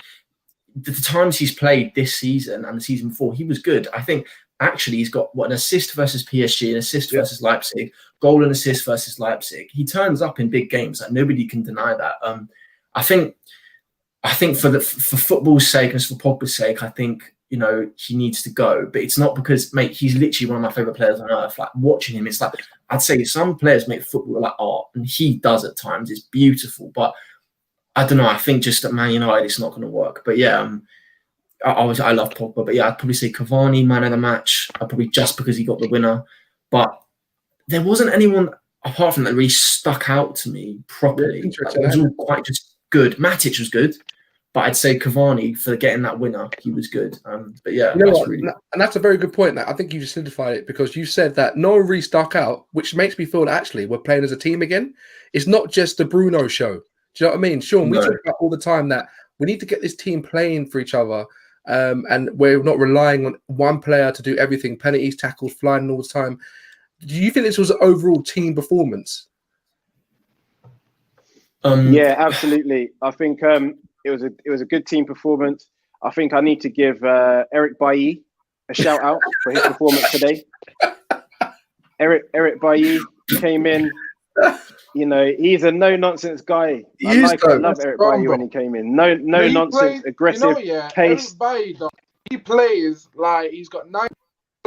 the times he's played this season and the season before, he was good. I think actually he's got an assist versus PSG, an assist versus Leipzig, goal and assist versus Leipzig. He turns up in big games. Like, nobody can deny that. I think for football's sake and for Pogba's sake, I think, you know, he needs to go. But it's not because, mate, he's literally one of my favorite players on earth. Like, watching him, it's like, I'd say some players make football like art, and he does at times. It's beautiful, but I don't know. I think just at Man United, it's not going to work. But yeah, I love Pogba. But yeah, I'd probably say Cavani, man of the match. Probably just because he got the winner. But there wasn't anyone apart from that really stuck out to me properly. It was all quite just good. Matic was good. But I'd say Cavani, for getting that winner, he was good. But yeah, you know what? Really... And that's a very good point. I think you just solidified it, because you said that no one really stuck out, which makes me feel that actually we're playing as a team again. It's not just the Bruno show. Do you know what I mean? Sean, we talk about all the time that we need to get this team playing for each other, and we're not relying on one player to do everything, penalties, tackles, flying all the time. Do you think this was an overall team performance? Yeah, absolutely. I think it was a good team performance. I think I need to give Eric Bailly a shout out for his performance today. Eric Bailly came in. You know, he's a no nonsense guy. I love Eric Bailly when he came in. No nonsense, aggressive pace. Eric Bailly, he plays like he's got 9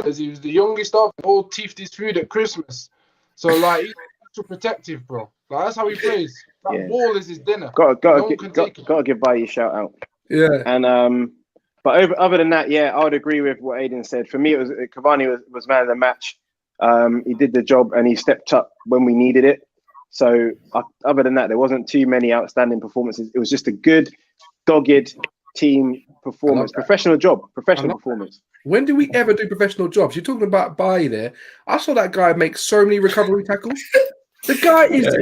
years. He was the youngest of all teethed his food at Christmas. So like he's so protective, bro. Like, that's how he plays. That ball is his dinner. Got to give Bailly a shout out. Yeah. And but other than that, yeah, I would agree with what Aiden said. For me, it was Cavani was man of the match. He did the job and he stepped up when we needed it. So other than that, there wasn't too many outstanding performances. It was just a good, dogged team performance, professional performance. When do we ever do professional jobs? You're talking about Bailly there. I saw that guy make so many recovery tackles. The guy is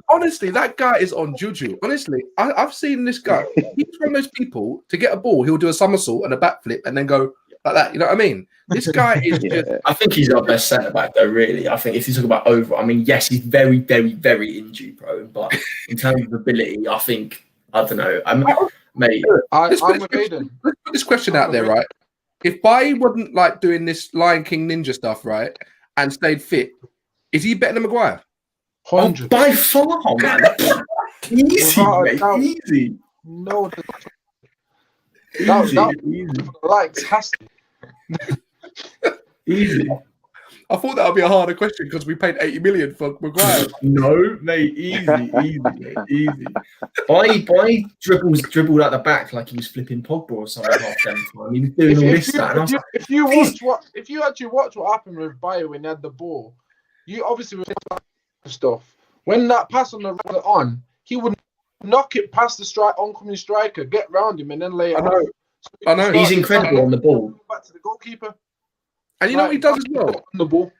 honestly, that guy is on juju. Honestly, I've seen this guy. He's one of those people to get a ball, he'll do a somersault and a backflip and then go like that. You know what I mean? This guy is just. I think he's our best centre back, though. Really, I think if you talk about overall, I mean, yes, he's very, very, very injury prone, but in terms of ability, I think I don't know. Let's put this question out there, right? If Bailly wasn't like doing this Lion King ninja stuff, right, and stayed fit, is he better than Maguire? 100. By far, man. Easy, mate. Easy. No, that likes has to. Easy. I thought that would be a harder question because we paid 80 million for Maguire. No, mate, easy. Bailly dribbled at the back like he was flipping Pogba or something half them time. He was doing all this stuff. If you actually watch what happened with Bailly when he had the ball, you obviously were stuff. When that pass on the right on, he would knock it past the oncoming striker, get round him, and then lay it off. I know. He's incredible on the ball. Back to the goalkeeper. And you know what he does as well? On the ball.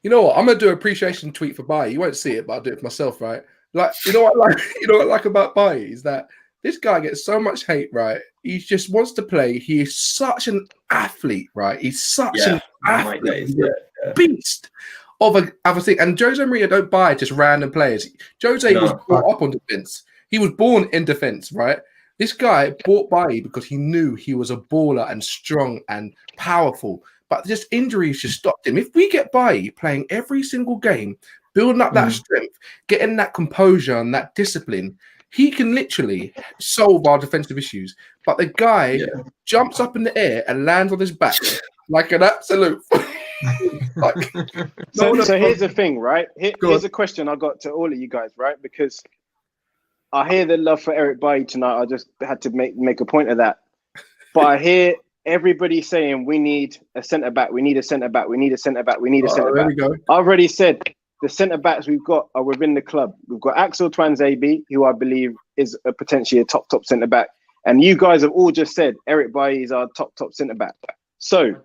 You know what? I'm gonna do an appreciation tweet for Bailly. You won't see it, but I'll do it for myself, right? Like, you know what I like about Bailly is that this guy gets so much hate, right? He just wants to play. He is such an athlete, right? He's such an athlete, beast of a thing. And Jose Mourinho don't buy just random players. Jose was brought up on defense. He was born in defense, right? This guy bought Bailly because he knew he was a baller and strong and powerful. But just injuries just stopped him. If we get Bailly playing every single game, building up that strength, getting that composure and that discipline, he can literally solve our defensive issues. But the guy jumps up in the air and lands on his back like an absolute. So here's the thing, right? Here's a question I got to all of you guys, right? Because I hear the love for Eric Bailly tonight. I just had to make a point of that. But I hear everybody saying we need a centre back. We need a centre back. We need a centre back. We need a centre back. There we go. I already said the centre backs we've got are within the club. We've got Axel Twanzebe, who I believe is potentially a top centre back. And you guys have all just said Eric Bailly is our top centre back. So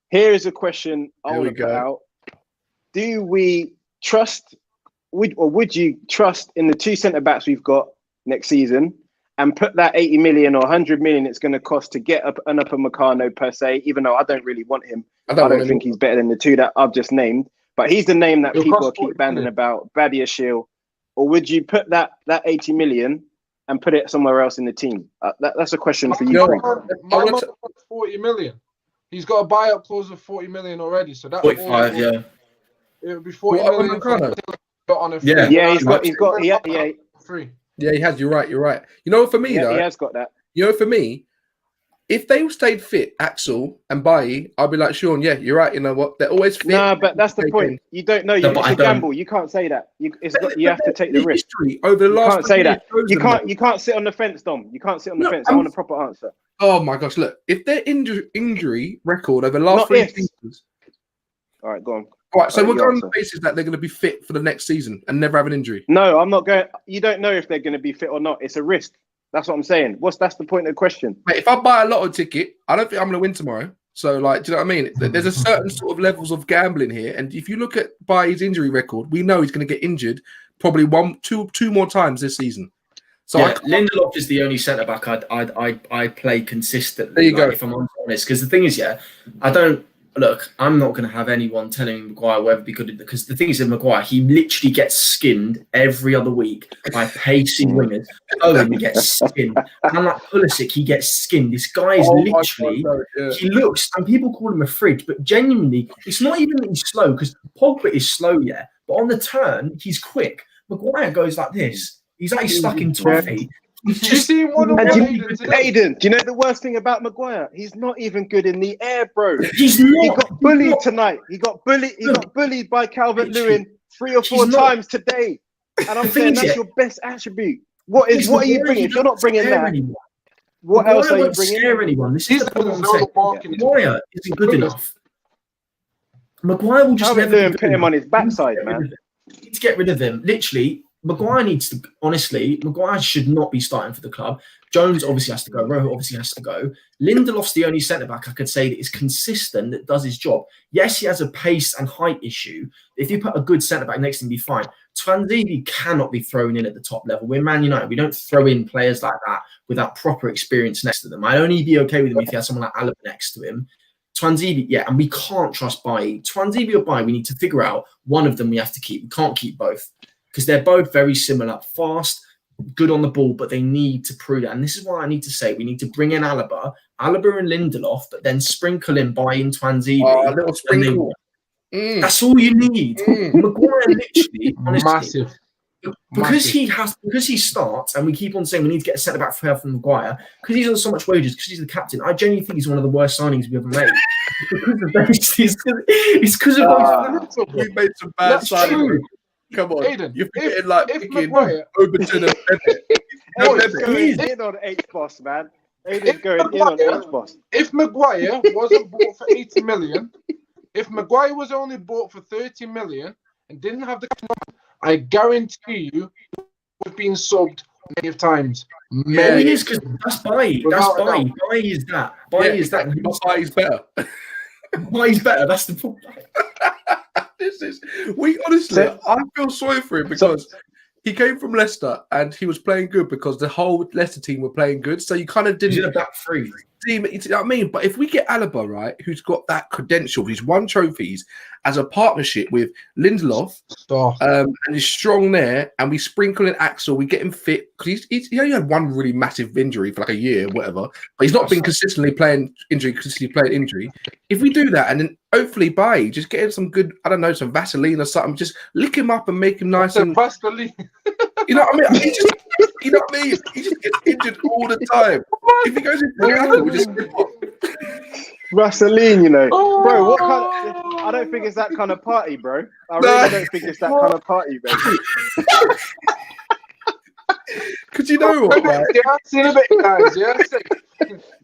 here is a question I want to put out. Do we trust, would you trust in the 2 centre backs we've got next season and put that 80 million or 100 million it's going to cost to get an Upamecano per se, even though I don't really want him. I don't think he's better than the 2 that I've just named. But he's the name that people keep banding about, Badiashile. Or would you put that 80 million and put it somewhere else in the team? That's a question for you. My man 40 million. He's got a buyout clause of 40 million already. So that's 45, It would be 40 million. On a free. Yeah, he has. You're right. You know, for me, though, he has got that. You know, for me, if they stayed fit, Axel and Bailly, I'd be like, Sean, yeah, you're right. You know what? They're always fit. No, but that's the point. You don't know. It's a gamble. You can't say that. You have to take the risk. Over the last, you can't say that. You can't sit on the fence, Dom. You can't sit on the fence. I want a proper answer. Oh my gosh! Look, if their injury record over the last 3 seasons. All right, go on. All right, so we're going on the basis that they're going to be fit for the next season and never have an injury. No, I'm not going. You don't know if they're going to be fit or not. It's a risk. That's what I'm saying. That's the point of the question? Mate, if I buy a lotto ticket, I don't think I'm going to win tomorrow. So, like, do you know what I mean? There's a certain sort of levels of gambling here, and if you look at his injury record, we know he's going to get injured probably two more times this season. So yeah, Lindelof is the only centre back I'd play consistently. There you go. If I'm honest, because the thing is, I don't look, I'm not going to have anyone telling Maguire whether be good, because the thing is with Maguire, he literally gets skinned every other week by pacey wingers. Owen gets skinned. And like Pulisic, he gets skinned. This guy is literally, he looks, and people call him a fridge, but genuinely, it's not even that he's slow, because Pogba is slow, yeah, but on the turn, he's quick. Maguire goes like this. He's like he's stuck in toffee. Aiden, do you know the worst thing about Maguire? He's not even good in the air, bro. He's not. He got bullied tonight. He got bullied by Calvert-Lewin 3 or 4 times today. And I'm saying that's your best attribute. What are you bringing? If you're not bringing that, what else are you bringing? Scare anyone. This is the problem I'm saying. Maguire isn't good enough. Maguire will just never put him on his backside, man. Need to get rid of him. Literally, Maguire needs to, honestly, Maguire should not be starting for the club. Jones obviously has to go. Rojo obviously has to go. Lindelof's the only centre-back I could say that is consistent, that does his job. Yes, he has a pace and height issue. If you put a good centre-back next to him, he'd be fine. Tuanzebe cannot be thrown in at the top level. We're Man United. We don't throw in players like that without proper experience next to them. I'd only be okay with him if he had someone like Alaba next to him. Tuanzebe, yeah, and we can't trust Bailly. Tuanzebe or Bailly, we need to figure out one of them we have to keep. We can't keep both, because they're both very similar, fast, good on the ball, but they need to prove that. And this is why I need to say we need to bring in Alaba and Lindelof, but then sprinkle in Bailly and Tuanzebe. Oh, a little sprinkle. That's all you need. Maguire literally, honestly, massive. Because he starts, and we keep on saying we need to get a centre back for from Maguire, because he's on so much wages, because he's the captain. I genuinely think he's one of the worst signings we've ever made. It's because of we made some bad signings. Come on, Aiden, you're forgetting like picking Overton and He's in on H-Boss, man. Aiden's going in on H-Boss. If Maguire wasn't bought for 80 million, if Maguire was only bought for 30 million and didn't have the, I guarantee you, would have been subbed many times. Yeah, he is, because that's Bailly. That's Bailly. Bailly is that. Bailly is that. Bailly's better. Bailly's better. That's the problem. We honestly, I feel sorry for him because he came from Leicester and he was playing good because the whole Leicester team were playing good. So you kind of didn't. He's in a back three. You know what I mean? But if we get Alaba, right, who's got that credential, he's won trophies as a partnership with Lindelof, and he's strong there, and we sprinkle in Axel, we get him fit, because he only had one really massive injury for like a year, whatever, but he's not been consistently playing injury. If we do that, and then hopefully Bailly, just get him some good, I don't know, some Vaseline or something, just lick him up and make him nice and Vaseline. You know what I mean? You know what I mean? He just gets injured all the time. If he goes in for a tackle, we just slip off. Vaseline, you know. Bro, what kind of, I don't think it's that kind of party, bro. I really don't think it's that kind of party, baby. Because you know what, man?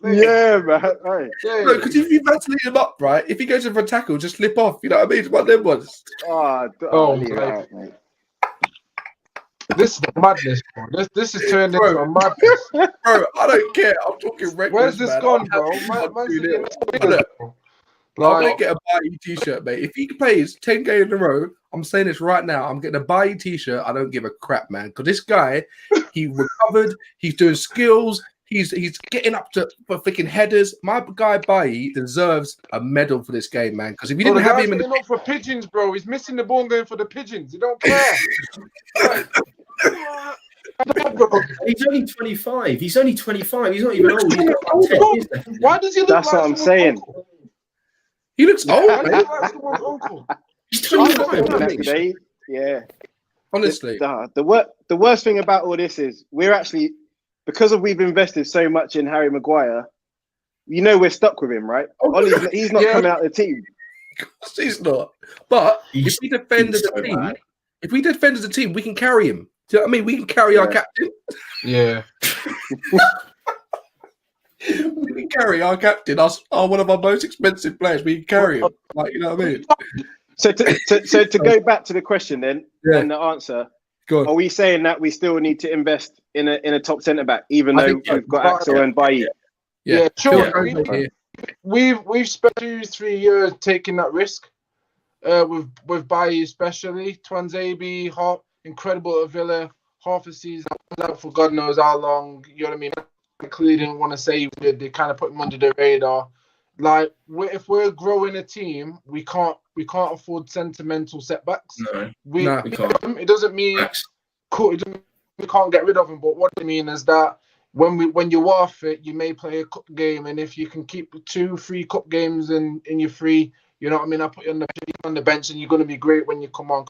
Yeah, man. Right. No, because if you Vaseline him up, right, if he goes in for a tackle, just slip off. You know what I mean? It's one of them ones. Mate. This is madness, bro. This is turned into a madness. Bro, I don't care. I'm talking reckless. Where's this gone, bro? I'm going to get a Bailly t-shirt, mate. If he plays 10 games in a row, I'm saying this right now, I'm getting a Bailly t-shirt. I don't give a crap, man. Because this guy, he recovered. He's doing skills. He's getting up to freaking headers. My guy Bailly deserves a medal for this game, man. Because if you didn't have him in the up for pigeons, bro, he's missing the ball and going for the pigeons. He don't care. He's only 25. He's only 25. He's not even old. He's got 10 years left. Why does he look That's like what I'm saying. Uncle? He looks old, man. He's 25. Yeah. Honestly. The worst thing about all this is we're actually, because we've invested so much in Harry Maguire, you know we're stuck with him, right? He's not coming out of the team. Of course he's not. But if we defend as a team, we can carry him. Do you know what I mean? We can carry our captain. Yeah. We can carry our captain. One of our most expensive players. We can carry him. Like, you know what I mean? So to go back to the question then, and the answer, are we saying that we still need to invest in a top centre back, even though we've got Axel and Bailly? Yeah, sure. We've spent 2-3 years taking that risk. With Bailly especially, Tuanzebe, incredible at Villa, half a season out for God knows how long. You know what I mean? Clearly didn't want to say they kind of put him under the radar. like if we're growing a team, we can't afford sentimental setbacks. No, we can't. It doesn't mean we can't get rid of them, but what I mean is that when you are fit, you may play a cup game, and if you can keep 2-3 cup games in your free, you know what I mean, I put you on the bench, and you're going to be great when you come on.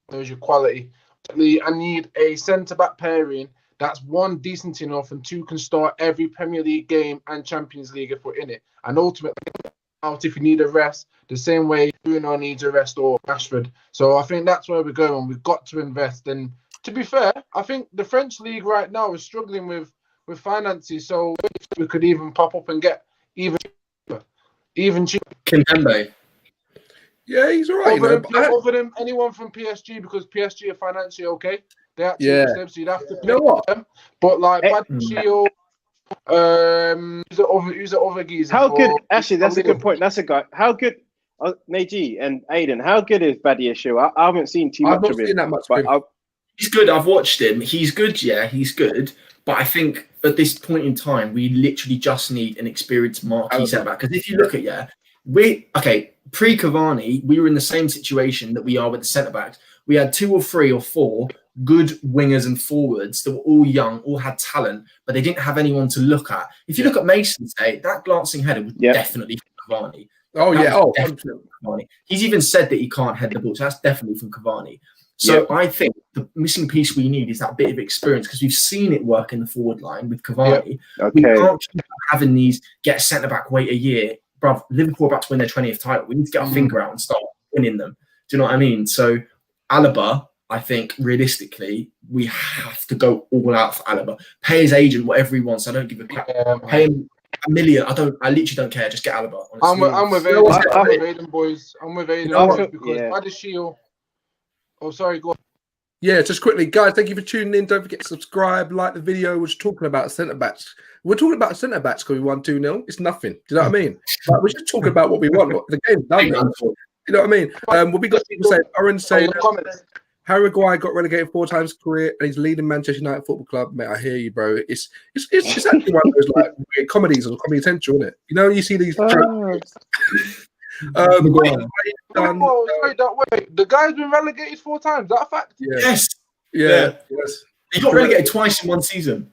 There's your quality. I need a centre-back pairing that's one, decent enough, and two, can start every Premier League game and Champions League if we're in it. And ultimately, out if you need a rest, the same way Bruno needs a rest or Rashford. So I think that's where we're going. We've got to invest. And to be fair, I think the French league right now is struggling with finances. So we could even pop up and get even cheaper. Kimpembe. Yeah, he's all right. Other than anyone from PSG, because PSG are financially okay. They actually so you'd have to pay them. But like Badchio, who's the other geezer? How good? Actually, that's a good point. That's a guy. How good? Neji and Aiden, how good is Badiashile? I haven't seen too much of him. I've not seen that much. But he's good. I've watched him. He's good. Yeah, he's good. But I think at this point in time, we literally just need an experienced marquee centre back. Because if you look at pre-Cavani, we were in the same situation that we are with the centre backs. We had 2 or 3 or 4 good wingers and forwards that were all young, all had talent, but they didn't have anyone to look at. If you look at Mason today, that glancing header was definitely from Cavani. Oh, that yeah. Definitely from Cavani. He's even said that he can't head the ball, so that's definitely from Cavani. So I think the missing piece we need is that bit of experience, because we've seen it work in the forward line with Cavani. We can't keep having these get a centre-back, wait a year. Bruv, Liverpool are about to win their 20th title. We need to get our finger out and start winning them. Do you know what I mean? So Alaba, I think realistically, we have to go all out for Alaba. Pay his agent whatever he wants. I don't give a crap. Pay him $1 million. I literally don't care. Just get Alaba. Honestly. I'm with Aiden, boys. I'm with Aiden because Badiashile. Oh, sorry. Go on. Yeah, just quickly, guys. Thank you for tuning in. Don't forget to subscribe, like the video. We're just talking about centre backs. We're talking about centre backs because we won 2-0. It's nothing. Do you know what I mean? Like, we're just talking about what we want. The game's done. Man. You know what I mean? What we got people saying, Aaron saying, Harry Maguire got relegated 4 times career and he's leading Manchester United Football Club. Mate, I hear you, bro. It's actually one of those like weird comedies or Comedy Central, isn't it? You know, you see these. Sorry, the guy's been relegated 4 times. Is that a fact? Yes. Yes. He got relegated twice in one season.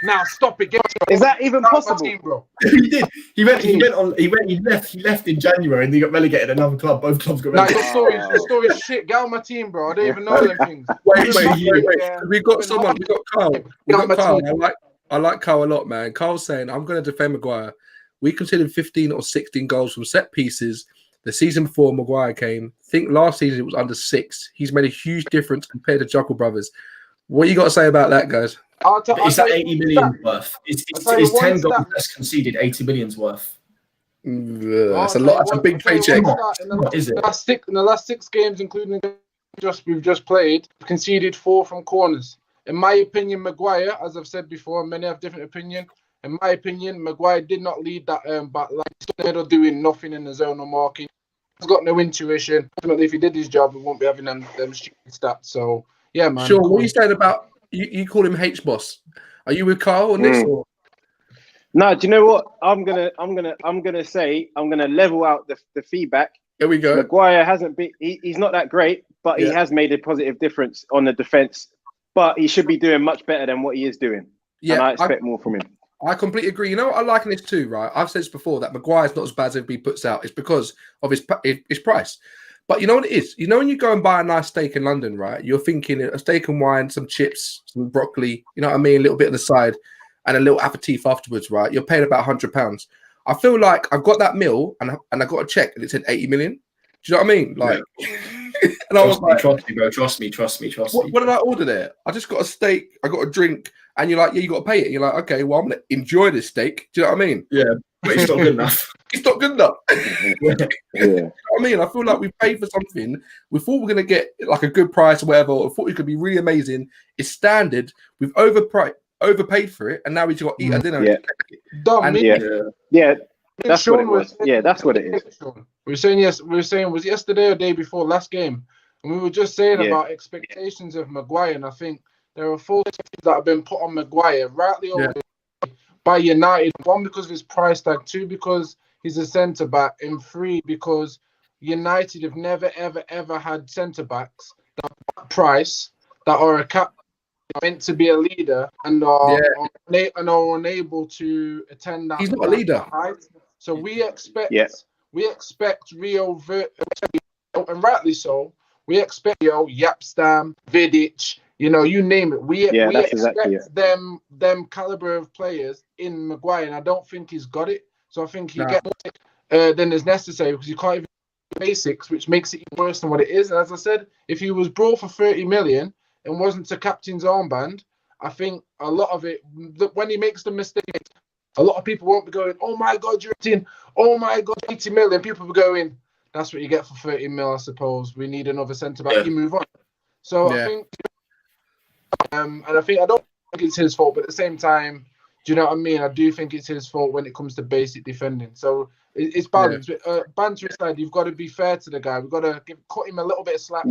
Now stop it. Is that even possible, team, bro? He did. He left in January and he got relegated at another club. Both clubs got relegated. The story's shit. Get on my team, bro. I don't even know them things. Wait. We got someone. We got Carl. I like Carl a lot, man. Carl's saying, I'm going to defend Maguire. We considered 15 or 16 goals from set pieces the season before Maguire came. I think last season it was under 6. He's made a huge difference compared to Juggle Brothers. What you got to say about that, guys? Is that 80 million worth? Is 10 goals less conceded 80 million's worth? That's a lot. That's a big paycheck. Is it? In the last 6 games, including we've just played, conceded 4 from corners. In my opinion, Maguire, as I've said before, many have different opinion. In my opinion, Maguire did not lead that back line. Instead of doing nothing in the zone or marking, he's got no intuition. Ultimately, if he did his job, we won't be having them stupid stats. So yeah, man. Sure. What are you saying about you call him H boss? Are you with Carl on this? Or? No, do you know what? I'm gonna level out the feedback. Here we go. Maguire hasn't been. He's not that great, but he has made a positive difference on the defense. But he should be doing much better than what he is doing. Yeah, and I expect more from him. I completely agree. You know what I like in this too, right? I've said this before that Maguire's not as bad as he puts out. It's because of his price. But you know what it is? You know when you go and buy a nice steak in London, right? You're thinking a steak and wine, some chips, some broccoli, you know what I mean? A little bit on the side and a little aperitif afterwards, right? You're paying about £100. I feel like I've got that meal and I got a check and it said 80 million. Do you know what I mean? Like, and I was like, trust me, bro. Trust me. What did I order there? I just got a steak, I got a drink, and you're like, yeah, you got to pay it. And you're like, okay, well, I'm going to enjoy this steak. Do you know what I mean? Yeah, but it's not good enough. It's not good enough. You know what I mean? I feel like we paid for something. We thought we were going to get like a good price or whatever. I thought it could be really amazing. It's standard. We've overpaid for it, and now we just got to eat our dinner. That's what it was. Yeah, that's what it is. We were saying was yesterday or day before last game, and we were just saying about expectations of Maguire, and I think there are 4 things that have been put on Maguire rightly over. by United. One, because of his price tag. Two, because he's a centre back. And three, because United have never, ever, ever had centre backs that price that are meant to be a leader and are unable to attend that. He's not a leader. So we expect Rio, and rightly so. We expect Yapstam, Vidic, you name it. We expect them caliber of players in Maguire, and I don't think he's got it. So I think he gets more than is necessary because you can't even do basics, which makes it even worse than what it is. And as I said, if he was brought for 30 million and wasn't a captain's armband, I think a lot of it, when he makes the mistake, a lot of people won't be going, "Oh my God, you're 18. Oh my God, 80 million." People will be going, "That's what you get for 30 mil, I suppose. We need another centre back." You move on. So I think, and I don't think it's his fault, but at the same time, do you know what I mean? I do think it's his fault when it comes to basic defending. So it's balance. Banter aside, you've got to be fair to the guy. We've got to cut him a little bit of slack.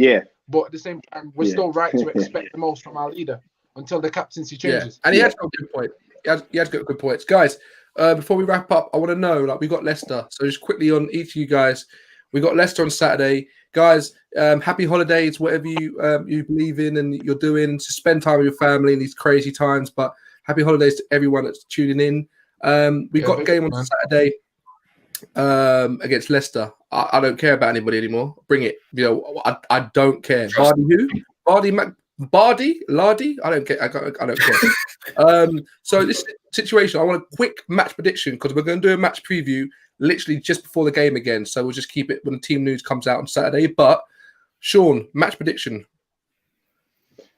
But at the same time, we're still right to expect the most from our leader until the captaincy changes. And he has got a good point. He has got good points. Guys, before we wrap up, I want to know, we got Leicester. So just quickly on each of you guys, we got Leicester on Saturday. Guys, happy holidays, whatever you believe in and you're doing. To spend time with your family in these crazy times. But happy holidays to everyone that's tuning in. We got a game on Saturday against Leicester. I don't care about anybody anymore. Bring it. I don't care. Vardy who? Lardy? I don't care. I don't care. So this situation, I want a quick match prediction because we're going to do a match preview literally just before the game again. So we'll just keep it when the team news comes out on Saturday. But Sean, match prediction.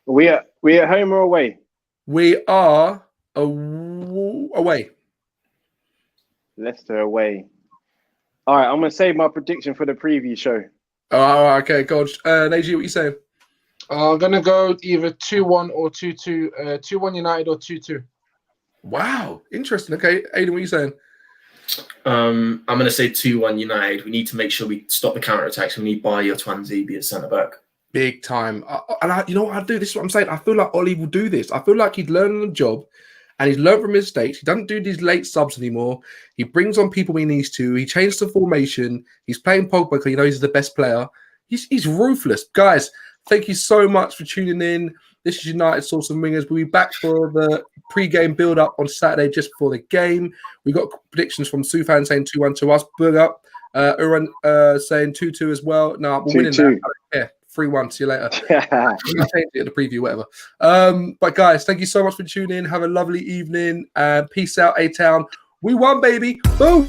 We at home or away? We are away. Leicester away. All right, I'm going to save my prediction for the preview show. Oh, okay, God. Neji, what you saying? I'm going to go either 2-1 or 2-2. 2-1 United or 2-2. Wow, interesting. Okay, Aidan, what are you saying? I'm going to say 2-1 United. We need to make sure we stop the counter-attacks. We need Bayer Twanzebe as centre-back. Big time. You know what I do? This is what I'm saying. I feel like Ollie will do this. I feel like he's learning the job and he's learned from his mistakes. He doesn't do these late subs anymore. He brings on people he needs to. He changed the formation. He's playing Pogba because he's the best player. He's ruthless. Guys, thank you so much for tuning in. This is United Sauce and Wingers. We'll be back for the pre-game build-up on Saturday just before the game. We got predictions from Sufan saying 2-1 to us. Bug up. Uran saying 2-2 as well. No, we're winning that. Yeah, 3-1. See you later. I'll change it in the preview, whatever. But guys, thank you so much for tuning in. Have a lovely evening. Peace out, A-Town. We won, baby. Boom.